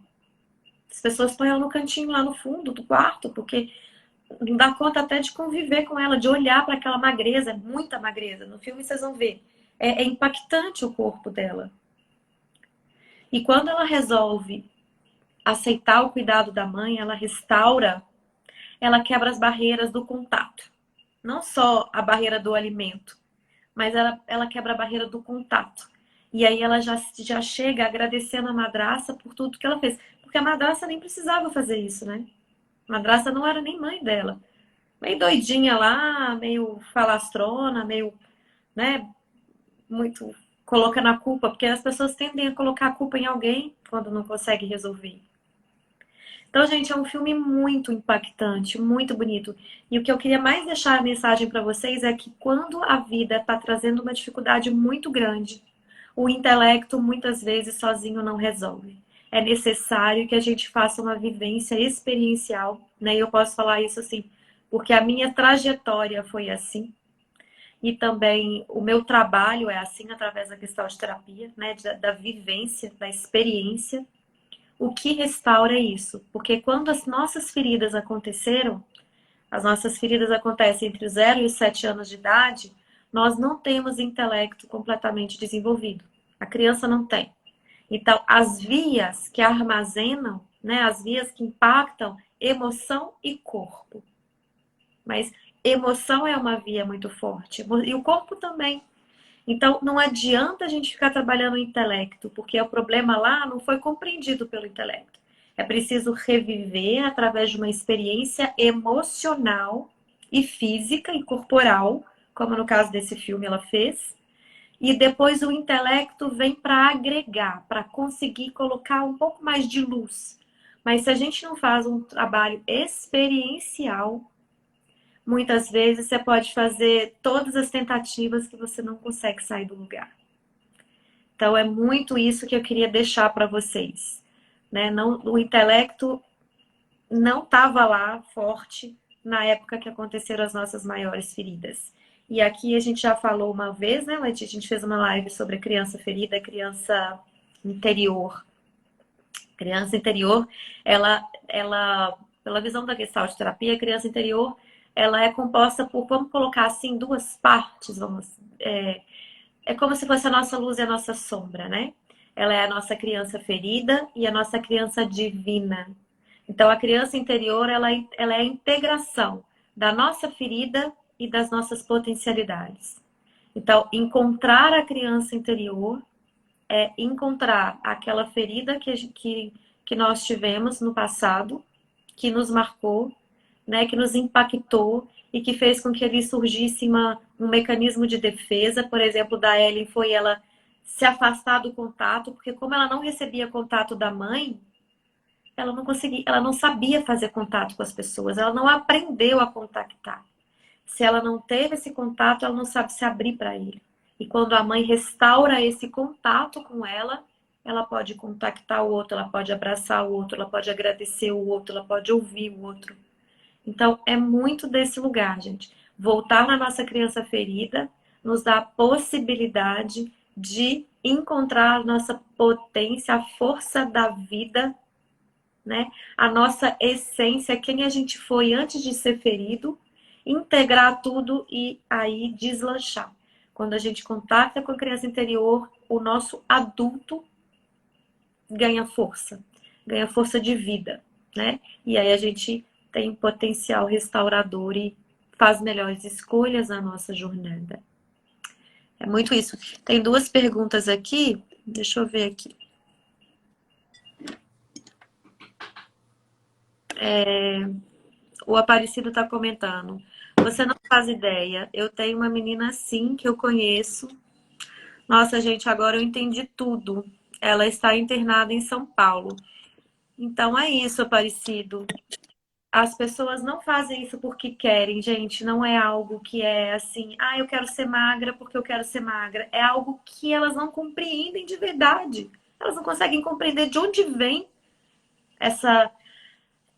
As pessoas põem ela no cantinho lá no fundo do quarto, porque não dá conta até de conviver com ela, de olhar para aquela magreza, é muita magreza. No filme vocês vão ver. É impactante o corpo dela. E quando ela resolve aceitar o cuidado da mãe, ela restaura, ela quebra as barreiras do contato. Não só a barreira do alimento, mas ela quebra a barreira do contato. E aí ela já chega agradecendo a madraça por tudo que ela fez. Porque a madraça nem precisava fazer isso, né? A madraça não era nem mãe dela. Meio doidinha lá, meio falastrona, meio, né, muito coloca na culpa, porque as pessoas tendem a colocar a culpa em alguém quando não consegue resolver. Então, gente, é um filme muito impactante, muito bonito. E o que eu queria mais deixar a mensagem para vocês é que quando a vida está trazendo uma dificuldade muito grande, o intelecto muitas vezes sozinho não resolve. É necessário que a gente faça uma vivência experiencial, né? E eu posso falar isso assim, porque a minha trajetória foi assim. E também o meu trabalho é assim, através da questão de terapia, né? Da vivência, da experiência. O que restaura é isso, porque quando as nossas feridas aconteceram, as nossas feridas acontecem entre os 0 e os 7 anos de idade, nós não temos intelecto completamente desenvolvido. A criança não tem. Então, as vias que armazenam, né, as vias que impactam emoção e corpo. Mas emoção é uma via muito forte, e o corpo também. Então, não adianta a gente ficar trabalhando o intelecto, porque o problema lá não foi compreendido pelo intelecto. É preciso reviver através de uma experiência emocional e física e corporal, como no caso desse filme ela fez. E depois o intelecto vem para agregar, para conseguir colocar um pouco mais de luz. Mas se a gente não faz um trabalho experiencial, muitas vezes você pode fazer todas as tentativas que você não consegue sair do lugar. Então é muito isso que eu queria deixar para vocês, né? Não, o intelecto não estava lá forte na época que aconteceram as nossas maiores feridas. E aqui a gente já falou uma vez, né, Letícia? A gente fez uma live sobre a criança ferida, a criança interior. Criança interior, ela pela visão da Gestalt terapia, a criança interior ela é composta por, vamos colocar assim, duas partes, é como se fosse a nossa luz e a nossa sombra, né? Ela é a nossa criança ferida e a nossa criança divina. Então, a criança interior, ela é a integração da nossa ferida e das nossas potencialidades. Então, encontrar a criança interior é encontrar aquela ferida que nós tivemos no passado, que nos marcou, né, que nos impactou e que fez com que ali surgisse um mecanismo de defesa. Por exemplo, da Ellen foi ela se afastar do contato, porque como ela não recebia contato da mãe, ela não conseguia, ela não sabia fazer contato com as pessoas, ela não aprendeu a contactar. Se ela não teve esse contato, ela não sabe se abrir para ele. E quando a mãe restaura esse contato com ela pode contactar o outro, ela pode abraçar o outro, ela pode agradecer o outro, ela pode ouvir o outro. Então, é muito desse lugar, gente. Voltar na nossa criança ferida nos dá a possibilidade de encontrar a nossa potência, a força da vida, né? A nossa essência, quem a gente foi antes de ser ferido, integrar tudo e aí deslanchar. Quando a gente contacta com a criança interior, o nosso adulto ganha força de vida, né? E aí a gente tem potencial restaurador e faz melhores escolhas na nossa jornada. É muito isso. Tem duas perguntas aqui, deixa eu ver aqui. O Aparecido está comentando. Você não faz ideia. Eu tenho uma menina assim que eu conheço. Nossa, gente, agora eu entendi tudo. Ela está internada em São Paulo. Então é isso, Aparecido. As pessoas não fazem isso porque querem, gente. Não é algo que é assim, ah, eu quero ser magra porque eu quero ser magra. É algo que elas não compreendem de verdade. Elas não conseguem compreender de onde vem essa.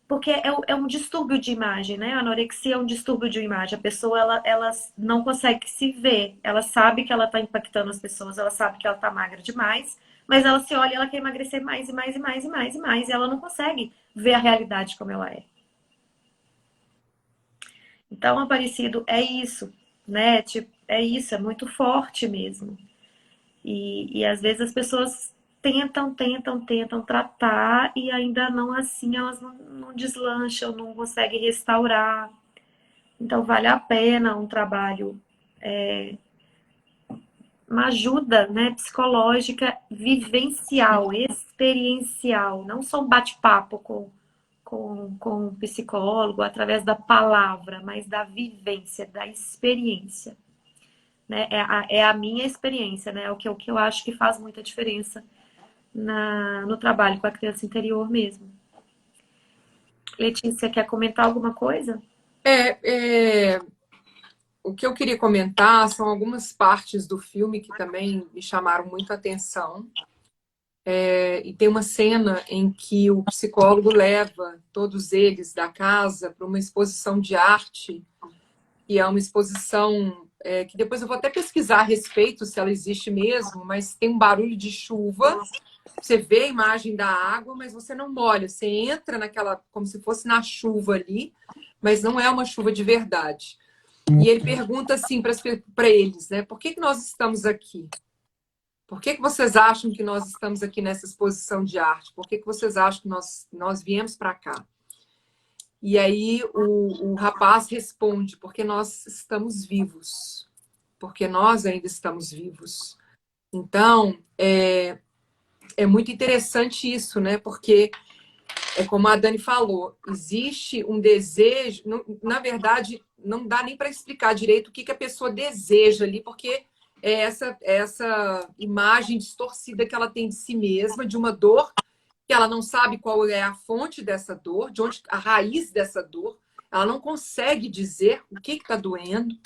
Porque é um distúrbio de imagem, né? A anorexia é um distúrbio de imagem. A pessoa, ela não consegue se ver. Ela sabe que ela está impactando as pessoas, ela sabe que ela está magra demais, mas ela se olha e ela quer emagrecer mais e mais e mais e mais e mais. E ela não consegue ver a realidade como ela é. Então, Aparecido, é isso, né? Tipo, é isso, é muito forte mesmo. E às vezes as pessoas tentam tratar e ainda não assim, elas não deslancham, não conseguem restaurar. Então, vale a pena um trabalho, uma ajuda, né, psicológica, vivencial, experiencial, não só um bate-papo com um psicólogo através da palavra, mas da vivência, da experiência. Né? É a minha experiência, né? O que eu acho que faz muita diferença no trabalho com a criança interior mesmo. Letícia, quer comentar alguma coisa? O que eu queria comentar são algumas partes do filme que também me chamaram muito a atenção. E tem uma cena em que o psicólogo leva todos eles da casa para uma exposição de arte, que é uma exposição que depois eu vou até pesquisar a respeito se ela existe mesmo, mas tem um barulho de chuva. Você vê a imagem da água, mas você não molha. Você entra naquela, como se fosse na chuva ali, mas não é uma chuva de verdade. E ele pergunta assim para eles, né? Por que nós estamos aqui? Por que vocês acham que nós estamos aqui nessa exposição de arte? Por que vocês acham que nós viemos para cá? E aí o rapaz responde, porque nós estamos vivos. Porque nós ainda estamos vivos. Então, é muito interessante isso, né? Porque, como a Dani falou, existe um desejo... Na verdade, não dá nem para explicar direito o que a pessoa deseja ali, porque é essa imagem distorcida que ela tem de si mesma, de uma dor que ela não sabe qual é a fonte dessa dor, de onde a raiz dessa dor. Ela não consegue dizer o que está doendo.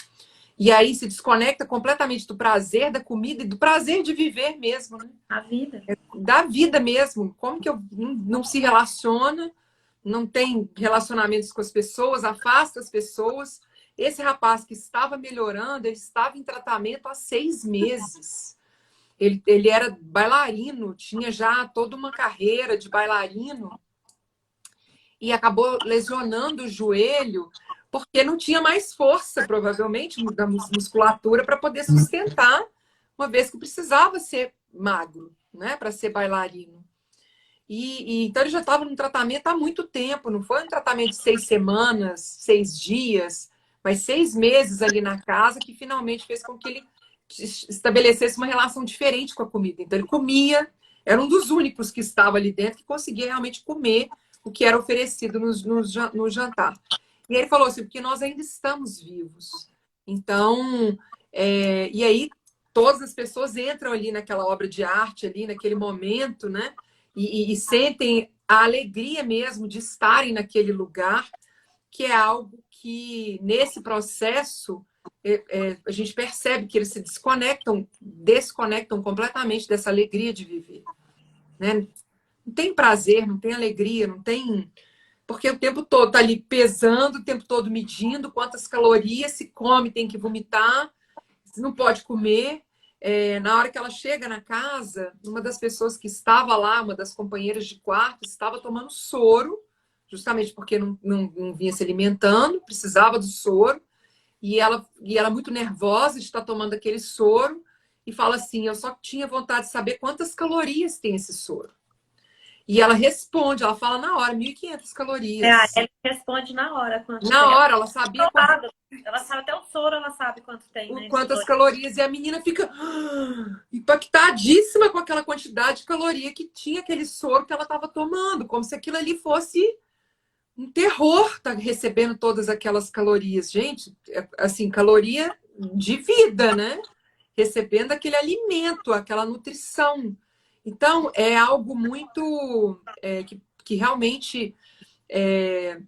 E aí se desconecta completamente do prazer da comida e do prazer de viver mesmo, né? A vida. Da vida mesmo. Como que eu não se relaciona, não tem relacionamentos com as pessoas, afasta as pessoas. Esse rapaz que estava melhorando, ele estava em tratamento há 6 meses. Ele era bailarino, tinha já toda uma carreira de bailarino e acabou lesionando o joelho porque não tinha mais força, provavelmente, da musculatura para poder sustentar, uma vez que precisava ser magro, né, para ser bailarino. Então ele já estava no tratamento há muito tempo, não foi um tratamento de 6 semanas, 6 dias, mas 6 meses ali na casa que finalmente fez com que ele estabelecesse uma relação diferente com a comida. Então ele comia, era um dos únicos que estava ali dentro que conseguia realmente comer o que era oferecido no jantar. E ele falou assim, porque nós ainda estamos vivos. Então, e aí todas as pessoas entram ali naquela obra de arte, ali naquele momento, né? E sentem a alegria mesmo de estarem naquele lugar, que é algo que, nesse processo, a gente percebe que eles se desconectam completamente dessa alegria de viver. Né? Não tem prazer, não tem alegria, não tem... Porque o tempo todo está ali pesando, o tempo todo medindo quantas calorias se come, tem que vomitar, não pode comer. Na hora que ela chega na casa, uma das pessoas que estava lá, uma das companheiras de quarto, estava tomando soro, justamente porque não vinha se alimentando, precisava do soro, e ela muito nervosa de estar tomando aquele soro, e fala assim, eu só tinha vontade de saber quantas calorias tem esse soro. E ela responde, ela fala na hora, 1.500 calorias. Ela responde na hora quanto Na tem. hora, ela sabia Ela sabe até o soro, ela sabe quanto tem, né? quantas calorias. E a menina fica impactadíssima com aquela quantidade de caloria que tinha aquele soro que ela estava tomando, como se aquilo ali fosse um terror, estar recebendo todas aquelas calorias. Gente, assim, caloria de vida, né? Recebendo aquele alimento, aquela nutrição. Então, é algo muito que realmente é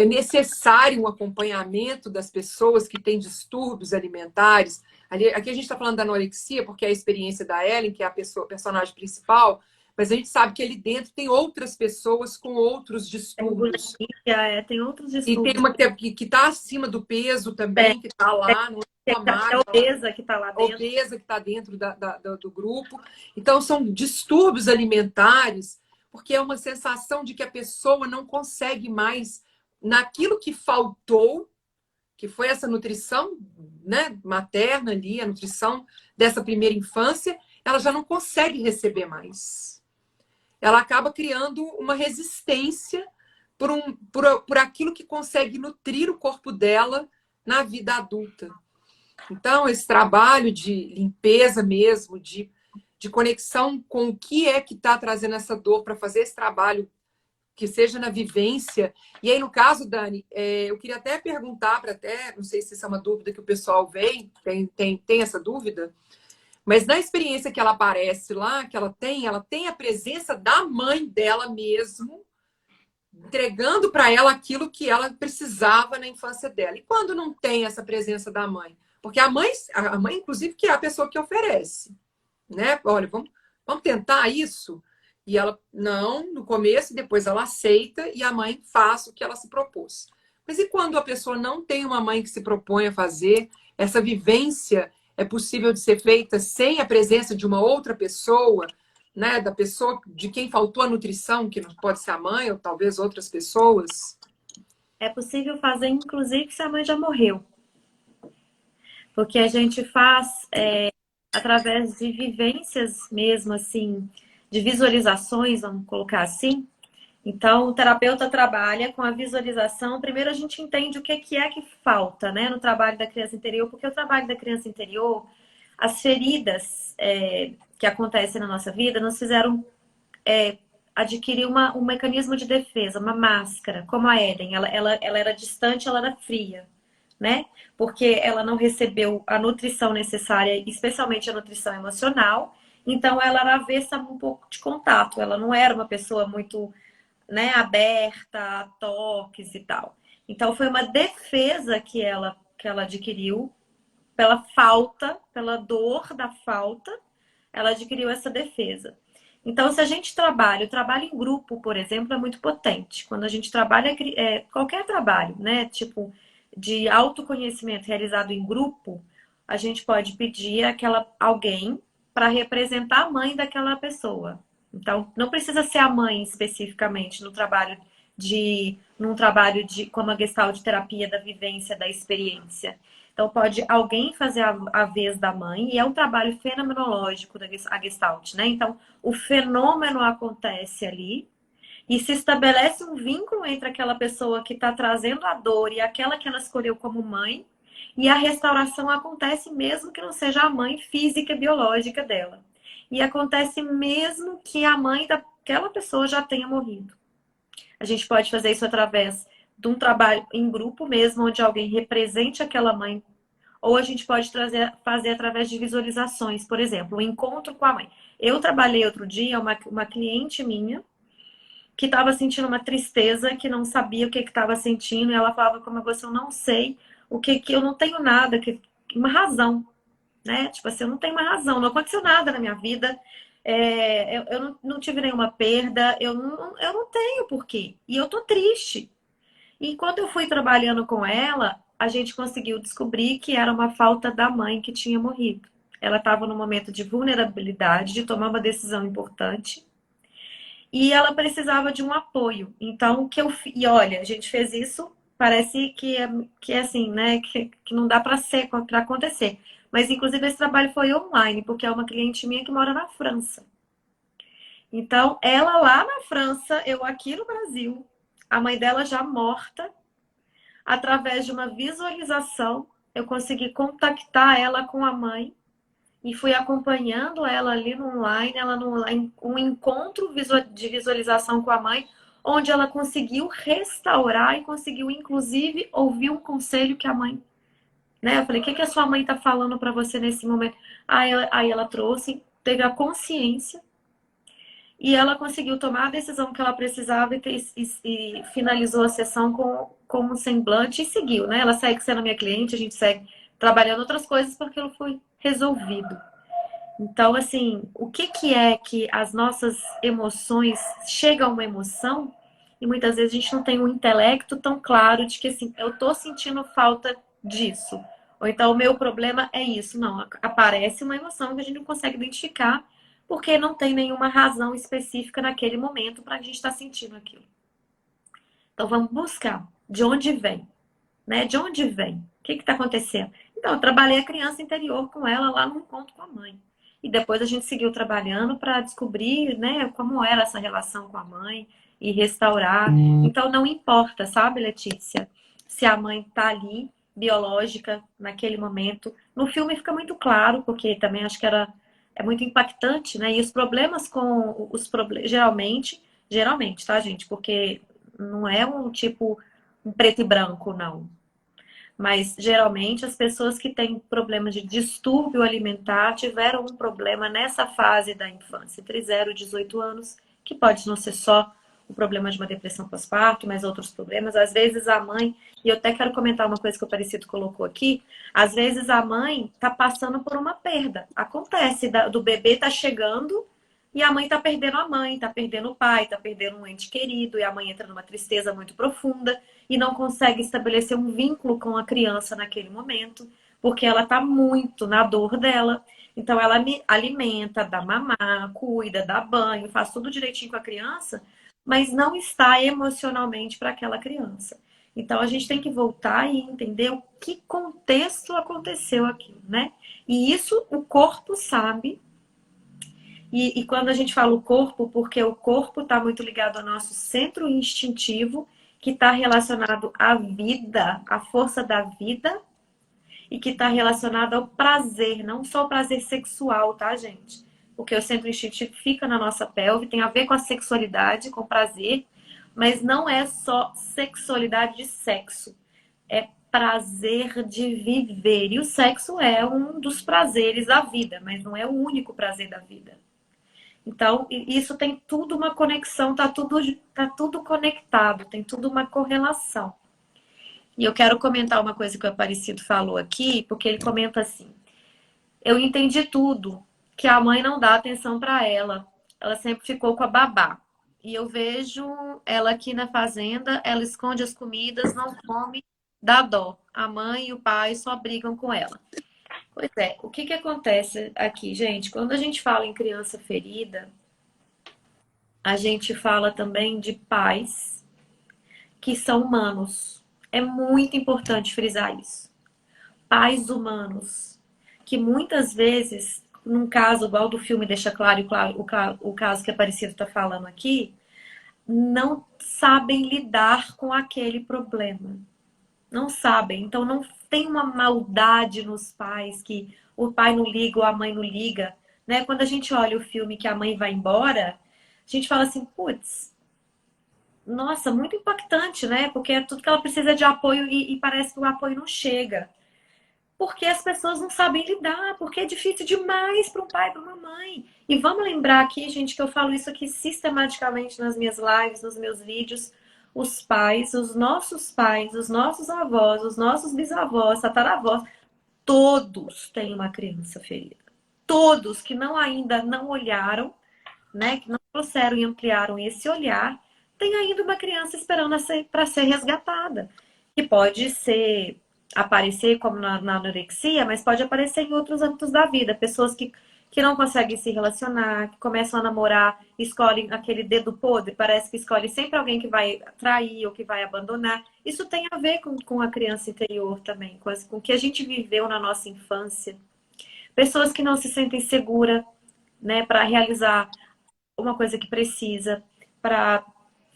necessário um acompanhamento das pessoas que têm distúrbios alimentares. Aqui a gente está falando da anorexia, porque é a experiência da Ellen, que é a personagem principal, mas a gente sabe que ali dentro tem outras pessoas com outros distúrbios. Tem outros E tem distúrbios. uma que está acima do peso também, que está lá, não é só É a magra, obesa que está lá dentro. obesa que está dentro do grupo. Então, são distúrbios alimentares, porque é uma sensação de que a pessoa não consegue mais, naquilo que faltou, que foi essa nutrição, né, materna ali, a nutrição dessa primeira infância, ela já não consegue receber mais. Ela acaba criando uma resistência por aquilo que consegue nutrir o corpo dela na vida adulta. Então, esse trabalho de limpeza mesmo, de conexão com o que é que está trazendo essa dor para fazer esse trabalho, que seja na vivência. E aí, no caso, Dani, eu queria até perguntar, não sei se isso é uma dúvida que o pessoal tem essa dúvida, mas na experiência que ela aparece lá, que ela tem a presença da mãe dela mesmo, entregando para ela aquilo que ela precisava na infância dela. E quando não tem essa presença da mãe? Porque a mãe, inclusive, que é a pessoa que oferece, né? Olha, vamos tentar isso? E ela, não, no começo, depois ela aceita e a mãe faz o que ela se propôs. Mas e quando a pessoa não tem uma mãe que se propõe a fazer, essa vivência é possível de ser feita sem a presença de uma outra pessoa, né? Da pessoa de quem faltou a nutrição, que não pode ser a mãe ou talvez outras pessoas? É possível fazer, inclusive, se a mãe já morreu. Porque a gente faz através de vivências mesmo, assim, de visualizações, vamos colocar assim. Então, o terapeuta trabalha com a visualização. Primeiro, a gente entende o que é que falta, né, no trabalho da criança interior, porque o trabalho da criança interior, as feridas que acontecem na nossa vida, nos fizeram adquirir um mecanismo de defesa, uma máscara, como a Ellen. Ela era distante, ela era fria, né? Porque ela não recebeu a nutrição necessária, especialmente a nutrição emocional. Então, ela era avessa a um pouco de contato. Ela não era uma pessoa muito, né, aberta a toques e tal. Então, foi uma defesa que ela adquiriu pela falta, pela dor da falta, ela adquiriu essa defesa. Então, se a gente trabalha, o trabalho em grupo, por exemplo, é muito potente. Quando a gente trabalha, qualquer trabalho, né? Tipo, de autoconhecimento realizado em grupo, a gente pode pedir alguém para representar a mãe daquela pessoa. Então, não precisa ser a mãe especificamente no trabalho num trabalho como a Gestalt terapia da vivência, da experiência. Então, pode alguém fazer a vez da mãe, e é um trabalho fenomenológico a Gestalt, né? Então, o fenômeno acontece ali, e se estabelece um vínculo entre aquela pessoa que está trazendo a dor e aquela que ela escolheu como mãe, e a restauração acontece mesmo que não seja a mãe física e biológica dela. E acontece mesmo que a mãe daquela pessoa já tenha morrido. A gente pode fazer isso através de um trabalho em grupo mesmo, onde alguém represente aquela mãe. Ou a gente pode fazer através de visualizações, por exemplo, o encontro com a mãe. Eu trabalhei outro dia, uma cliente minha, que estava sentindo uma tristeza, que não sabia o que estava sentindo, e ela falava como você, eu não sei o que eu não tenho nada, uma razão, né? Tipo assim, eu não tenho uma razão, não aconteceu nada na minha vida, eu não tive nenhuma perda, eu não tenho porquê, e eu tô triste. E quando eu fui trabalhando com ela, a gente conseguiu descobrir que era uma falta da mãe que tinha morrido. Ela estava num momento de vulnerabilidade, de tomar uma decisão importante, e ela precisava de um apoio. Então, o que eu fiz. E olha, a gente fez isso, parece que é assim, né? Que não dá para acontecer. Mas, inclusive, esse trabalho foi online, porque é uma cliente minha que mora na França. Então, ela lá na França, eu aqui no Brasil, a mãe dela já morta, através de uma visualização, eu consegui contactar ela com a mãe e fui acompanhando ela ali no online, um encontro de visualização com a mãe, onde ela conseguiu restaurar e conseguiu, inclusive, ouvir um conselho que a mãe, né? Eu falei, o que a sua mãe está falando para você nesse momento? Aí ela trouxe, teve a consciência e ela conseguiu tomar a decisão que ela precisava e finalizou a sessão com um semblante e seguiu, né? Ela segue sendo minha cliente, a gente segue trabalhando outras coisas porque aquilo foi resolvido. Então, assim, o que é que as nossas emoções chegam a uma emoção e muitas vezes a gente não tem um intelecto tão claro de que, assim, eu tô sentindo falta disso. Ou então, o meu problema é isso. Não, aparece uma emoção que a gente não consegue identificar porque não tem nenhuma razão específica naquele momento para a gente estar sentindo aquilo. Então, vamos buscar de onde vem, né? De onde vem? O que está acontecendo? Então, eu trabalhei a criança interior com ela lá no encontro com a mãe. E depois a gente seguiu trabalhando para descobrir, né, como era essa relação com a mãe e restaurar. Então, não importa, sabe, Letícia, se a mãe está ali, biológica, naquele momento. No filme fica muito claro, porque também acho que é muito impactante, né? E os problemas com os problemas, geralmente, tá, gente? Porque não é um tipo um preto e branco, não. Mas geralmente as pessoas que têm problema de distúrbio alimentar tiveram um problema nessa fase da infância, entre 0 e 18 anos, que pode não ser só o problema de uma depressão pós-parto, mas outros problemas. Às vezes a mãe, e eu até quero comentar uma coisa que o Aparecido colocou aqui, às vezes a mãe está passando por uma perda. Acontece, do bebê tá chegando e a mãe tá perdendo a mãe, tá perdendo o pai, tá perdendo um ente querido, e a mãe entra numa tristeza muito profunda e não consegue estabelecer um vínculo com a criança naquele momento, porque ela está muito na dor dela. Então ela me alimenta, dá mamar, cuida, dá banho, faz tudo direitinho com a criança, mas não está emocionalmente para aquela criança. Então a gente tem que voltar e entender o que contexto aconteceu aquilo, né? E isso o corpo sabe. E quando a gente fala o corpo, porque o corpo está muito ligado ao nosso centro instintivo, que está relacionado à vida, à força da vida, e que está relacionado ao prazer, não só o prazer sexual, tá, gente? Porque o centro instintivo fica na nossa pelve, tem a ver com a sexualidade, com prazer, mas não é só sexualidade de sexo, é prazer de viver. E o sexo é um dos prazeres da vida, mas não é o único prazer da vida. Então, isso tem tudo uma conexão, tá tudo conectado, tem tudo uma correlação. E eu quero comentar uma coisa que o Aparecido falou aqui, porque ele comenta assim: eu entendi tudo, que a mãe não dá atenção para ela. Ela sempre ficou com a babá. E eu vejo ela aqui na fazenda, ela esconde as comidas, não come, dá dó. A mãe e o pai só brigam com ela. Pois é, o que acontece aqui, gente? Quando a gente fala em criança ferida, a gente fala também de pais que são humanos. É muito importante frisar isso. Pais humanos, que muitas vezes, num caso igual do filme deixa claro, o caso que a Aparecida está falando aqui, não sabem lidar com aquele problema. Não sabem. Então não tem uma maldade nos pais que o pai não liga ou a mãe não liga. Né? Quando a gente olha o filme que a mãe vai embora, a gente fala assim, putz, nossa, muito impactante, né? Porque é tudo que ela precisa de apoio e parece que o apoio não chega. Porque as pessoas não sabem lidar, porque é difícil demais para um pai e para uma mãe. E vamos lembrar aqui, gente, que eu falo isso aqui sistematicamente nas minhas lives, nos meus vídeos. Os pais, os nossos avós, os nossos bisavós, tataravós, todos têm uma criança ferida. Todos que não ainda não olharam, né, que não trouxeram e ampliaram esse olhar, tem ainda uma criança esperando para ser resgatada. Que pode ser aparecer como na anorexia, mas pode aparecer em outros âmbitos da vida. Pessoas que não conseguem se relacionar, que começam a namorar, escolhem aquele dedo podre, parece que escolhe sempre alguém que vai trair ou que vai abandonar. Isso tem a ver com a criança interior também, com o que a gente viveu na nossa infância. Pessoas que não se sentem seguras, né, para realizar uma coisa que precisa, para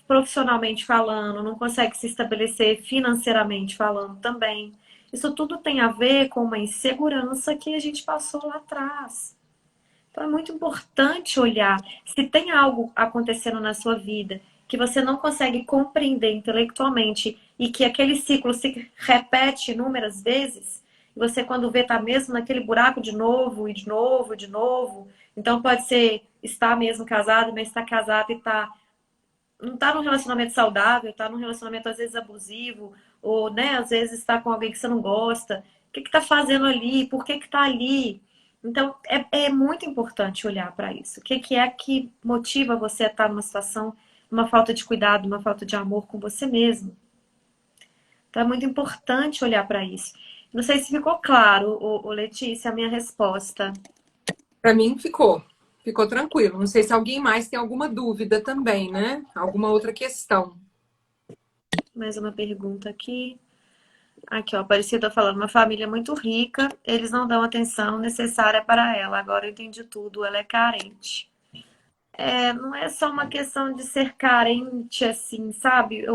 profissionalmente falando, não consegue se estabelecer financeiramente falando também. Isso tudo tem a ver com uma insegurança que a gente passou lá atrás. Então é muito importante olhar se tem algo acontecendo na sua vida que você não consegue compreender intelectualmente e que aquele ciclo se repete inúmeras vezes, e você quando vê tá mesmo naquele buraco de novo e de novo e de novo. Então pode ser estar mesmo casado, mas está casado e não tá num relacionamento saudável, tá num relacionamento às vezes abusivo, ou né, às vezes está com alguém que você não gosta. O que que tá fazendo ali? Por que que tá ali? Então, é muito importante olhar para isso. O que que é que motiva você a estar numa situação, uma falta de cuidado, uma falta de amor com você mesmo? Então, é muito importante olhar para isso. Não sei se ficou claro, Letícia, a minha resposta. Para mim ficou. Ficou tranquilo. Não sei se alguém mais tem alguma dúvida também, né? Alguma outra questão. Mais uma pergunta aqui. Aqui, ó, a Aparecida falando, uma família muito rica, eles não dão atenção necessária para ela. Agora eu entendi tudo, ela é carente. Não é só uma questão de ser carente, assim, sabe,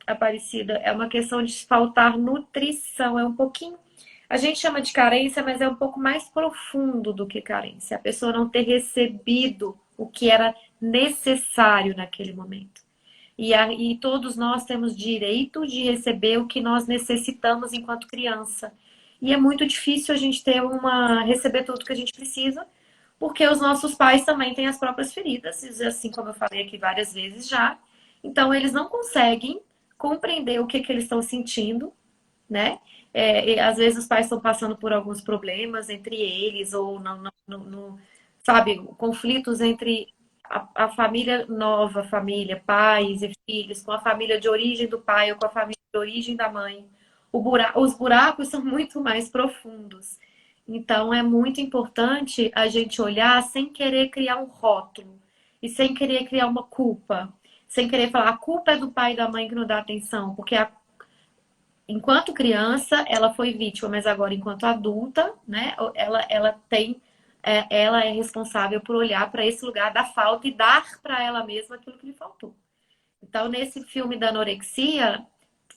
Aparecida? É uma questão de faltar nutrição, é um pouquinho. A gente chama de carência, mas é um pouco mais profundo do que carência. A pessoa não ter recebido o que era necessário naquele momento. E todos nós temos direito de receber o que nós necessitamos enquanto criança. E é muito difícil a gente receber tudo que a gente precisa, porque os nossos pais também têm as próprias feridas, assim como eu falei aqui várias vezes já. Então, eles não conseguem compreender o que eles estão sentindo, né? Às vezes os pais estão passando por alguns problemas entre eles, ou sabe, conflitos entre a família nova, família, pais e filhos, com a família de origem do pai ou com a família de origem da mãe. Os buracos são muito mais profundos. Então, é muito importante a gente olhar sem querer criar um rótulo e sem querer criar uma culpa. Sem querer falar, a culpa é do pai e da mãe que não dá atenção, porque enquanto criança, ela foi vítima, mas agora, enquanto adulta, né, ela é responsável por olhar para esse lugar da falta e dar para ela mesma aquilo que lhe faltou. Então, nesse filme da anorexia,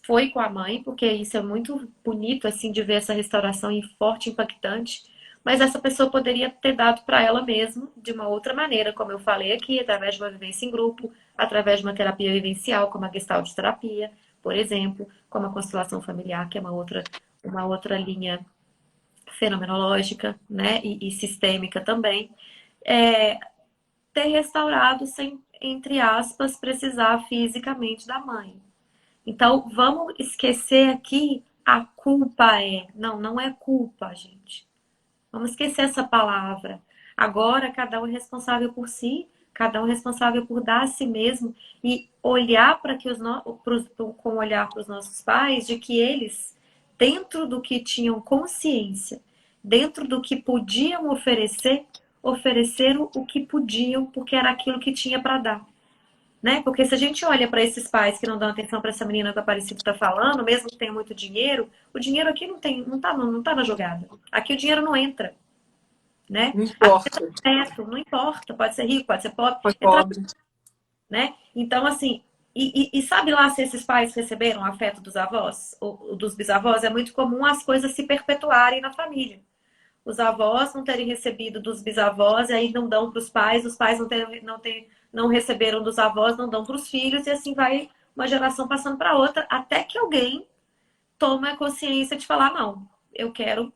foi com a mãe, porque isso é muito bonito, assim, de ver essa restauração e forte, impactante. Mas essa pessoa poderia ter dado para ela mesma de uma outra maneira, como eu falei aqui, através de uma vivência em grupo, através de uma terapia vivencial, como a Gestalt terapia, por exemplo, como a constelação familiar, que é uma outra linha fenomenológica, né, e sistêmica também, ter restaurado sem, entre aspas, precisar fisicamente da mãe. Então, vamos esquecer aqui a culpa Não, não é culpa, gente. Vamos esquecer essa palavra. Agora, cada um é responsável por si, cada um é responsável por dar a si mesmo e olhar para que com olhar para os nossos pais, de que eles, dentro do que tinham consciência, dentro do que podiam oferecer, ofereceram o que podiam, porque era aquilo que tinha para dar. né? Porque se a gente olha para esses pais que não dão atenção para essa menina que a Aparecida está falando, mesmo que tenha muito dinheiro, o dinheiro aqui não tem, não tá na jogada. Aqui o dinheiro não entra, né? Não Aqui importa. é teto, não importa, pode ser rico, pode ser pobre, Foi entra, pobre. né? Então, assim, e sabe lá se esses pais receberam o afeto dos avós ou dos bisavós? É muito comum as coisas se perpetuarem na família. Os avós não terem recebido dos bisavós, e aí não dão para os pais não receberam dos avós, não dão para os filhos, e assim vai uma geração passando para outra, até que alguém toma a consciência de falar, não, eu quero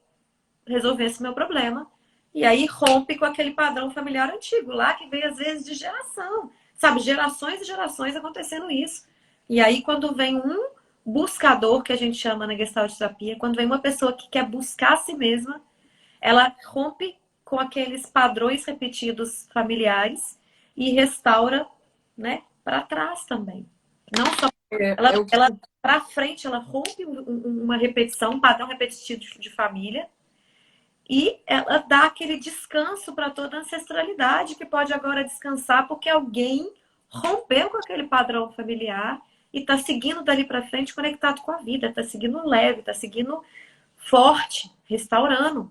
resolver esse meu problema. E aí rompe com aquele padrão familiar antigo, lá que veio às vezes de geração. Sabe, gerações e gerações acontecendo isso. E aí quando vem um buscador, que a gente chama na Gestalt terapia, quando vem uma pessoa que quer buscar a si mesma, ela rompe com aqueles padrões repetidos familiares e restaura, né, para trás também. Não só É o que ela para frente, ela rompe uma repetição, um padrão repetitivo de família e ela dá aquele descanso para toda a ancestralidade que pode agora descansar porque alguém rompeu com aquele padrão familiar e está seguindo dali para frente conectado com a vida, está seguindo leve, está seguindo forte, restaurando.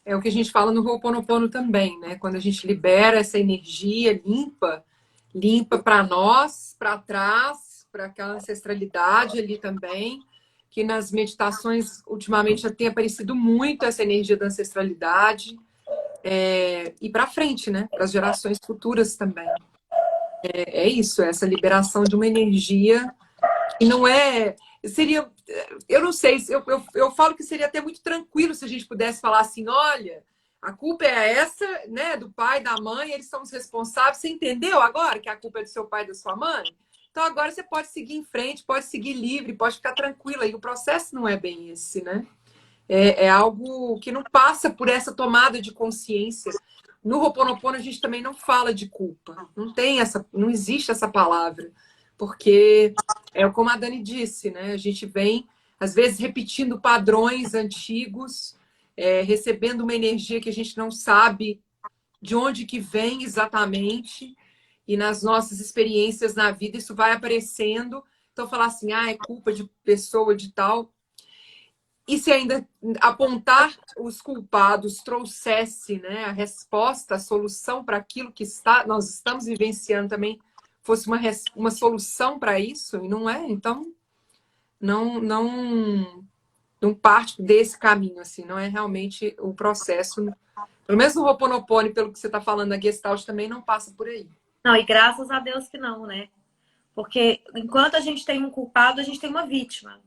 É o que a gente fala no Ho'oponopono também, né? Quando a gente libera essa energia limpa, limpa para nós, para trás, para aquela ancestralidade ali também, que nas meditações ultimamente já tem aparecido muito essa energia da ancestralidade, e para frente, né? Para as gerações futuras também. É isso, é essa liberação de uma energia que não é. Seria. Eu não sei, eu falo que seria até muito tranquilo se a gente pudesse falar assim: olha, a culpa é essa, né, do pai, da mãe, eles são os responsáveis. Você entendeu agora que a culpa é do seu pai e da sua mãe? Então agora você pode seguir em frente, pode seguir livre, pode ficar tranquila. E o processo não é bem esse, né? É algo que não passa por essa tomada de consciência. No Ho'oponopono a gente também não fala de culpa. Não tem essa, não existe essa palavra. Porque é como a Dani disse, né? A gente vem, às vezes, repetindo padrões antigos, recebendo uma energia que a gente não sabe de onde que vem exatamente. E nas nossas experiências na vida isso vai aparecendo. Então, falar assim, é culpa de pessoa de tal. E se ainda apontar os culpados trouxesse, né, a resposta, a solução para aquilo que nós estamos vivenciando também fosse uma solução para isso, e não é, então não parte desse caminho, assim, não é realmente o processo. Pelo menos no Ho'oponopono, pelo que você está falando na Gestalt, também não passa por aí. Não, e graças a Deus que não, né? Porque enquanto a gente tem um culpado, a gente tem uma vítima.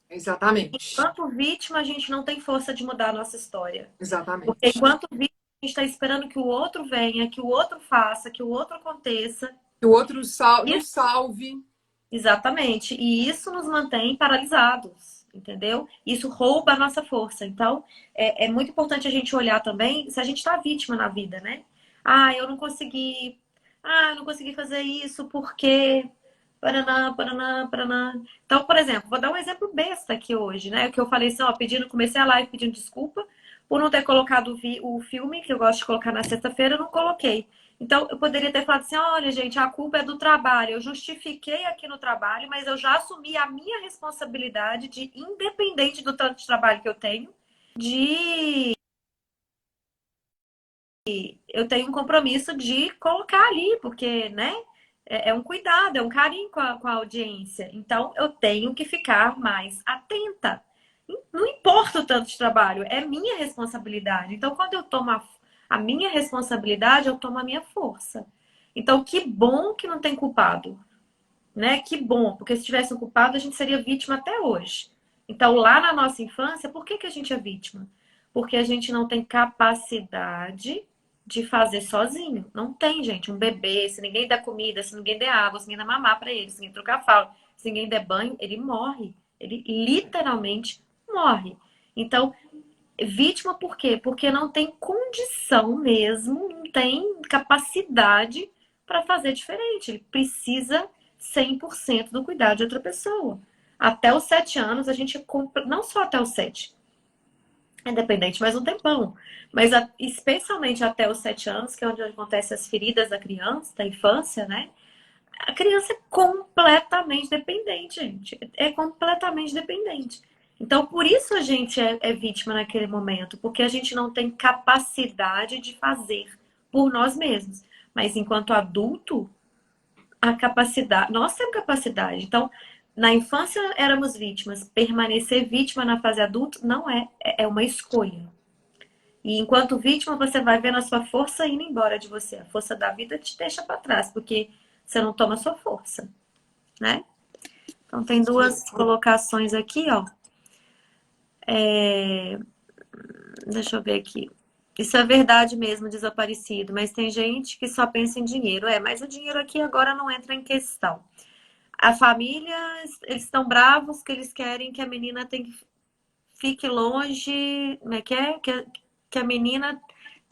Exatamente. Enquanto vítima, a gente não tem força de mudar a nossa história. Porque Exatamente. enquanto vítima, a gente está esperando que o outro venha, que o outro faça, que o outro aconteça. Que o outro nos Isso, salve. exatamente. E isso nos mantém paralisados, entendeu? Isso rouba a nossa força. Então, é muito importante a gente olhar também se a gente está vítima na vida, né? Ah, eu não consegui. Ah, eu não consegui fazer isso porque. Paraná, Paraná, Paraná. Então, por exemplo, vou dar um exemplo besta aqui hoje, né? Que eu falei assim, ó, comecei a live pedindo desculpa por não ter colocado o filme, que eu gosto de colocar na sexta-feira, eu não coloquei. Então, eu poderia ter falado assim, olha, gente, a culpa é do trabalho. Eu justifiquei aqui no trabalho, mas eu já assumi a minha responsabilidade de, independente do tanto de trabalho que eu tenho, de eu tenho um compromisso de colocar ali, porque, né? É um cuidado, é um carinho com a audiência. Então, eu tenho que ficar mais atenta. Não importa o tanto de trabalho, é minha responsabilidade. Então, quando eu tomo a minha responsabilidade, eu tomo a minha força. Então, que bom que não tem culpado, né? Que bom, porque se tivesse um culpado, a gente seria vítima até hoje. Então, lá na nossa infância, por que a gente é vítima? Porque a gente não tem capacidade de fazer sozinho. Não tem, gente. Um bebê, se ninguém der comida, se ninguém der água, se ninguém der mamar para ele, se ninguém trocar fralda, se ninguém der banho, ele morre. Ele literalmente morre. Então, vítima por quê? Porque não tem condição mesmo, não tem capacidade para fazer diferente. Ele precisa 100% do cuidado de outra pessoa. Até os 7 anos, a gente compra, não só até os 7. é dependente mais um tempão. Mas especialmente até os 7 anos, que é onde acontecem as feridas da criança, da infância, né? A criança é completamente dependente, gente. É completamente dependente. Então, por isso a gente é vítima naquele momento, porque a gente não tem capacidade de fazer por nós mesmos. Mas enquanto adulto, a capacidade, nós temos capacidade. Então, na infância éramos vítimas, permanecer vítima na fase adulta não é uma escolha. E enquanto vítima, você vai vendo a sua força indo embora de você. A força da vida te deixa para trás, porque você não toma a sua força, né? Então tem duas colocações aqui, ó. Deixa eu ver aqui. Isso é verdade mesmo, desaparecido, mas tem gente que só pensa em dinheiro. Mas o dinheiro aqui agora não entra em questão. A família, eles estão bravos que eles querem que a menina fique longe, como é que é? Que a menina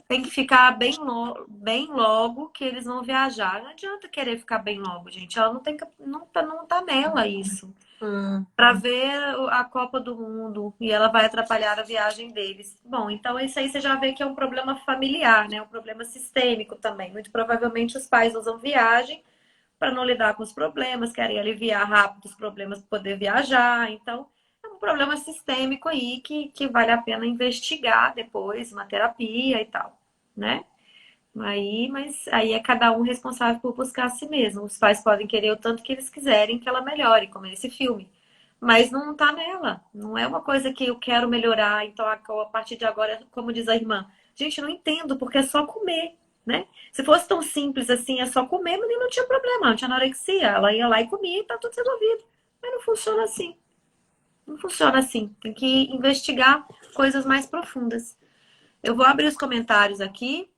tem que ficar bem logo que eles vão viajar. Não adianta querer ficar bem logo, gente. Ela não tá nela isso. Para ver a Copa do Mundo e ela vai atrapalhar a viagem deles. Bom, então isso aí você já vê que é um problema familiar, né? Um problema sistêmico também. Muito provavelmente os pais usam viagem para não lidar com os problemas, querem aliviar rápido os problemas para poder viajar. Então, é um problema sistêmico aí que vale a pena investigar depois, uma terapia e tal, né? Mas aí é cada um responsável por buscar a si mesmo. Os pais podem querer o tanto que eles quiserem que ela melhore, como nesse filme. Mas não tá nela. Não é uma coisa que eu quero melhorar, então a partir de agora, como diz a irmã, gente, não entendo, porque é só comer, né? Se fosse tão simples assim, é só comer, mas não tinha problema, não tinha anorexia. Ela ia lá e comia e tá tudo resolvido. Mas não funciona assim. Não funciona assim. Tem que investigar coisas mais profundas. Eu vou abrir os comentários aqui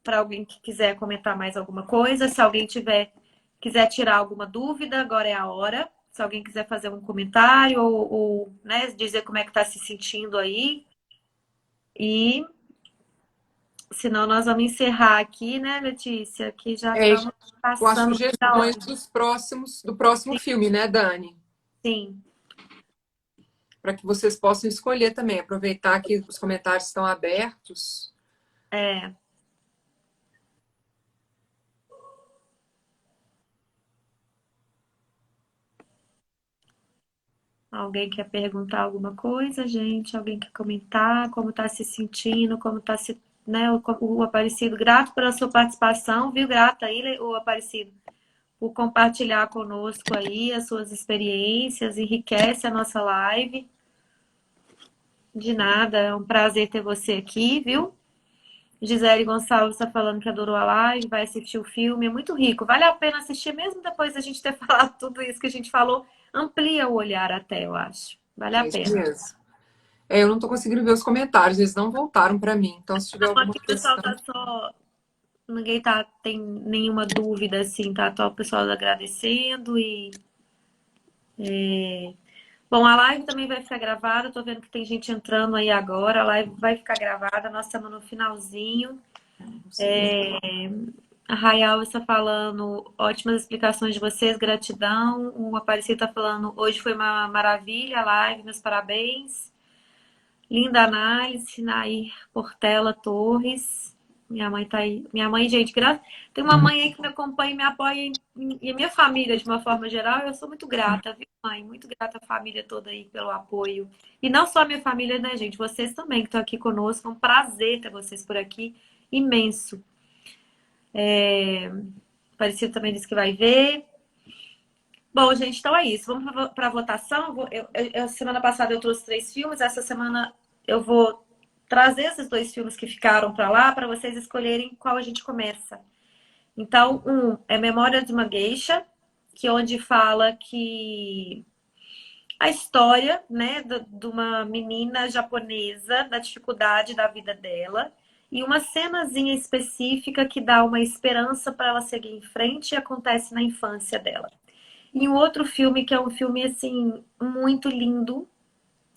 para alguém que quiser comentar mais alguma coisa. Se alguém quiser tirar alguma dúvida, agora é a hora. Se alguém quiser fazer um comentário ou né, dizer como é que está se sentindo aí. E senão nós vamos encerrar aqui, né, Letícia? Que já estamos Com as passando da hora. sugestões do próximo filme, né, Dani? Sim. Para que vocês possam escolher também. Aproveitar que os comentários estão abertos. É. Alguém quer perguntar alguma coisa, gente? Alguém quer comentar como está se sentindo, como está se, né, o Aparecido, grato pela sua participação, viu? Grata aí, o Aparecido, por compartilhar conosco aí as suas experiências, enriquece a nossa live. De nada, é um prazer ter você aqui, viu? Gisele Gonçalves está falando que adorou a live, vai assistir o filme, é muito rico. Vale a pena assistir, mesmo depois da gente ter falado tudo isso que a gente falou. Amplia o olhar até, eu acho. Vale a É isso pena. mesmo. Eu não estou conseguindo ver os comentários, eles não voltaram para mim. Então, se tiver Não, alguma aqui o pessoal questão. tá só. Ninguém tem nenhuma dúvida, assim, tá? Tá o pessoal agradecendo e. Bom, a live também vai ficar gravada. Tô vendo que tem gente entrando aí agora. A live vai ficar gravada. Nós estamos no finalzinho. A Rayal está falando, ótimas explicações de vocês, gratidão. O Aparecido está falando, hoje foi uma maravilha a live, meus parabéns. Linda análise, Nair Portela Torres. Minha mãe tá aí. Minha mãe, gente, tem uma mãe aí que me acompanha e me apoia, e a minha família, de uma forma geral, eu sou muito grata, viu, mãe? Muito grata à família toda aí pelo apoio. E não só a minha família, né, gente? Vocês também que estão aqui conosco. É um prazer ter vocês por aqui. Imenso. Aparecido também disse que vai ver. Bom, gente, então é isso. Vamos para a votação. Semana passada eu trouxe 3 filmes. Essa semana eu vou trazer esses 2 filmes que ficaram para lá para vocês escolherem qual a gente começa. Então, um é Memória de uma Geisha, que onde fala que a história, né, de uma menina japonesa, da dificuldade da vida dela, e uma cenazinha específica que dá uma esperança para ela seguir em frente e acontece na infância dela. E um outro filme que é um filme assim muito lindo.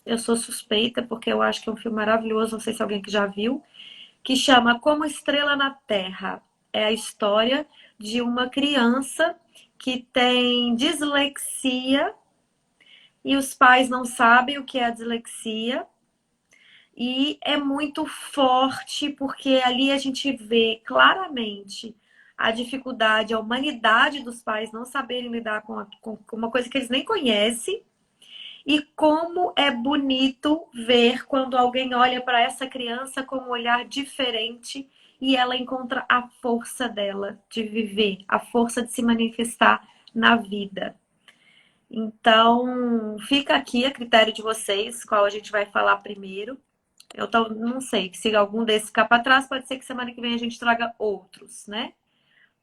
Eu sou suspeita porque eu acho que é um filme maravilhoso, não sei se alguém que já viu, que chama Como Estrela na Terra. É a história de uma criança que tem dislexia e os pais não sabem o que é a dislexia. E é muito forte, porque ali a gente vê claramente a dificuldade, a humanidade dos pais não saberem lidar com uma coisa que eles nem conhecem. E como é bonito ver quando alguém olha para essa criança com um olhar diferente e ela encontra a força dela de viver, a força de se manifestar na vida. Então, fica aqui a critério de vocês, qual a gente vai falar primeiro. Eu não sei, se algum desses ficar para trás, pode ser que semana que vem a gente traga outros, né?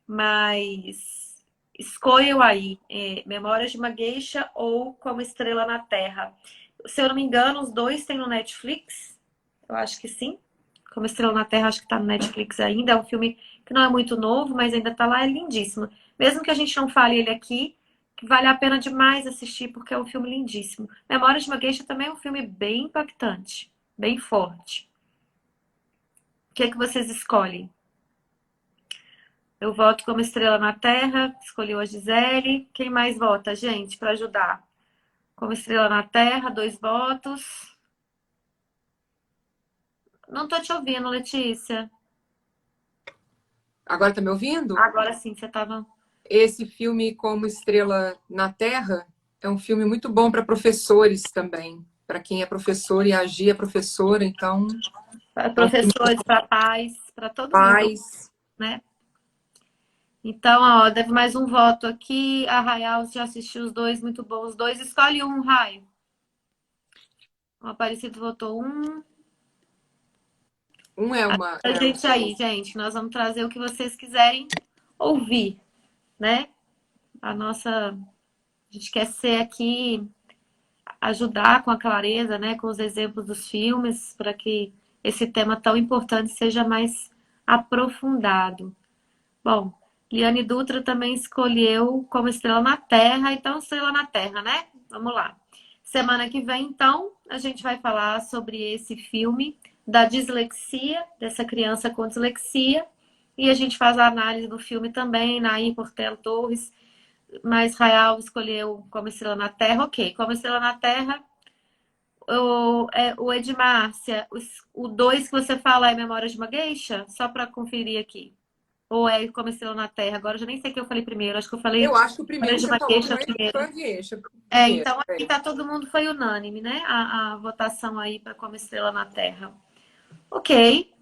Mas escolham aí, Memórias de uma Geisha ou Como Estrela na Terra. Se eu não me engano, os dois tem no Netflix. Eu acho que sim. Como Estrela na Terra, acho que tá no Netflix ainda. É um filme que não é muito novo, mas ainda tá lá, é lindíssimo. Mesmo que a gente não fale ele aqui, que vale a pena demais assistir, porque é um filme lindíssimo. Memórias de uma Geisha também é um filme bem impactante, bem forte. O que é que vocês escolhem? Eu voto Como Estrela na Terra, escolheu a Gisele. Quem mais vota, gente, para ajudar? Como Estrela na Terra, 2 votos. Não tô te ouvindo, Letícia. Agora tá me ouvindo? Agora sim, você tava. Esse filme Como Estrela na Terra é um filme muito bom para professores também, para quem é professor e agir é professora, então Para é um filme professores, para pais, para todo mundo, paz. né? Então, ó, deve mais um voto aqui. A Rayal já assistiu os dois, muito bom. Os dois, escolhe um, Raio. O Aparecido votou um. Um é A gente aí, gente, nós vamos trazer o que vocês quiserem ouvir, né? A nossa. A gente quer ser aqui, ajudar com a clareza, né? Com os exemplos dos filmes, para que esse tema tão importante seja mais aprofundado. Bom, Liane Dutra também escolheu Como Estrela na Terra, então Estrela na Terra, né? Vamos lá. Semana que vem, então, a gente vai falar sobre esse filme da dislexia, dessa criança com dislexia, e a gente faz a análise do filme também, Nair Portela Torres, mas Rael escolheu Como Estrela na Terra, ok. Como Estrela na Terra, o Edmárcia, o 2 que você fala é Memórias de uma Geisha? Só para conferir aqui. Ou é Como Estrela na Terra? Agora eu já nem sei o que eu falei primeiro. Acho que eu Eu falei acho que o primeiro Memórias que de você uma falou Geisha foi primeiro. a Gueixa, É, primeiro. então aqui tá todo mundo foi unânime, né? A votação aí para Como Estrela na Terra. Ok.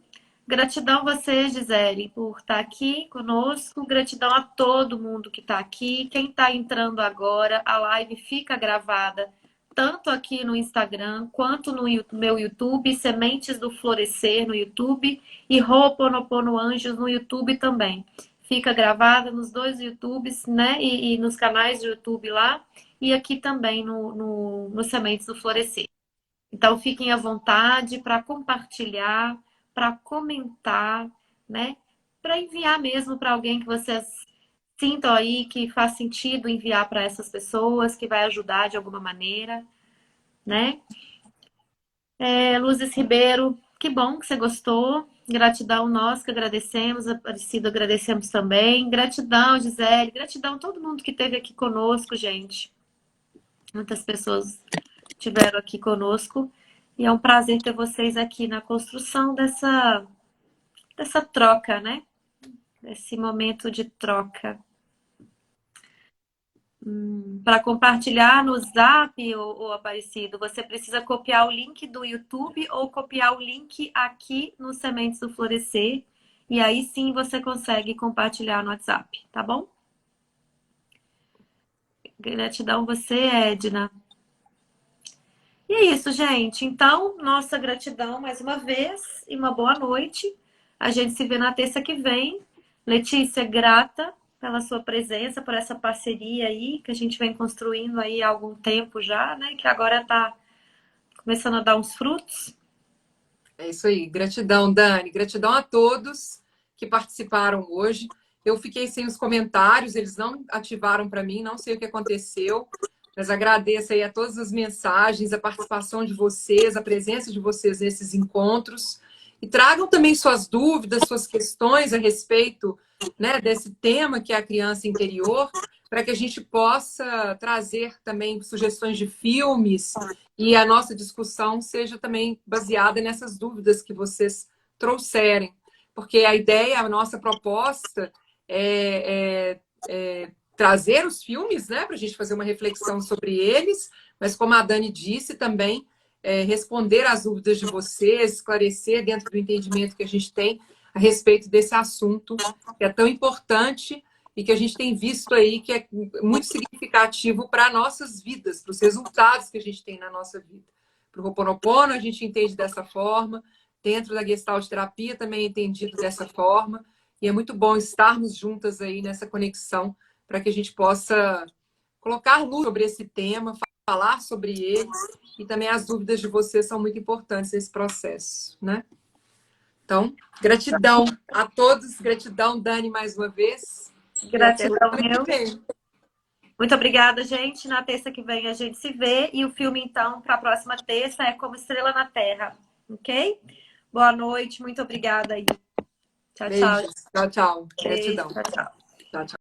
Gratidão a você, Gisele, por estar aqui conosco. Gratidão a todo mundo que está aqui. Quem está entrando agora, a live fica gravada tanto aqui no Instagram quanto no meu YouTube, Sementes do Florescer no YouTube e Ho'oponopono Anjos no YouTube também. Fica gravada nos dois YouTubes, né? E nos canais do YouTube lá e aqui também no Sementes do Florescer. Então, fiquem à vontade para compartilhar, para comentar, né? Para enviar mesmo para alguém que vocês sintam aí que faz sentido enviar para essas pessoas, que vai ajudar de alguma maneira, né? Luzes Ribeiro, que bom que você gostou. Gratidão nós que agradecemos, Aparecido agradecemos também. Gratidão, Gisele, gratidão a todo mundo que esteve aqui conosco, gente. Muitas pessoas estiveram aqui conosco. E é um prazer ter vocês aqui na construção dessa troca, né? Desse momento de troca. Para compartilhar no Zap, o Aparecido, você precisa copiar o link do YouTube ou copiar o link aqui no Sementes do Florescer. E aí sim você consegue compartilhar no WhatsApp, tá bom? Gratidão você, Edna. E é isso, gente. Então, nossa gratidão mais uma vez e uma boa noite. A gente se vê na terça que vem. Letícia, grata pela sua presença, por essa parceria aí que a gente vem construindo aí há algum tempo já, né? Que agora tá começando a dar uns frutos. É isso aí. Gratidão, Dani. Gratidão a todos que participaram hoje. Eu fiquei sem os comentários, eles não ativaram para mim, não sei o que aconteceu, mas agradeço aí a todas as mensagens, a participação de vocês, a presença de vocês nesses encontros. E tragam também suas dúvidas, suas questões a respeito, né, desse tema que é a criança interior, para que a gente possa trazer também sugestões de filmes e a nossa discussão seja também baseada nessas dúvidas que vocês trouxerem. Porque a ideia, a nossa proposta é trazer os filmes, né, para a gente fazer uma reflexão sobre eles, mas como a Dani disse também, responder às dúvidas de vocês, esclarecer dentro do entendimento que a gente tem a respeito desse assunto que é tão importante e que a gente tem visto aí que é muito significativo para nossas vidas, para os resultados que a gente tem na nossa vida. Para o Ho'oponopono a gente entende dessa forma, dentro da Gestalt terapia também é entendido dessa forma, e é muito bom estarmos juntas aí nessa conexão para que a gente possa colocar luz sobre esse tema, falar sobre ele, e também as dúvidas de vocês são muito importantes nesse processo, né? Então, gratidão a todos, gratidão, Dani, mais uma vez. E até Gratidão, semana meu. que vem. Muito obrigada, gente. Na terça que vem a gente se vê. E o filme, então, para a próxima terça é Como Estrela na Terra. Ok? Boa noite. Muito obrigada aí. Tchau, tchau. Beijos. Tchau, tchau. Beijo. Gratidão. Tchau, tchau. Tchau, tchau.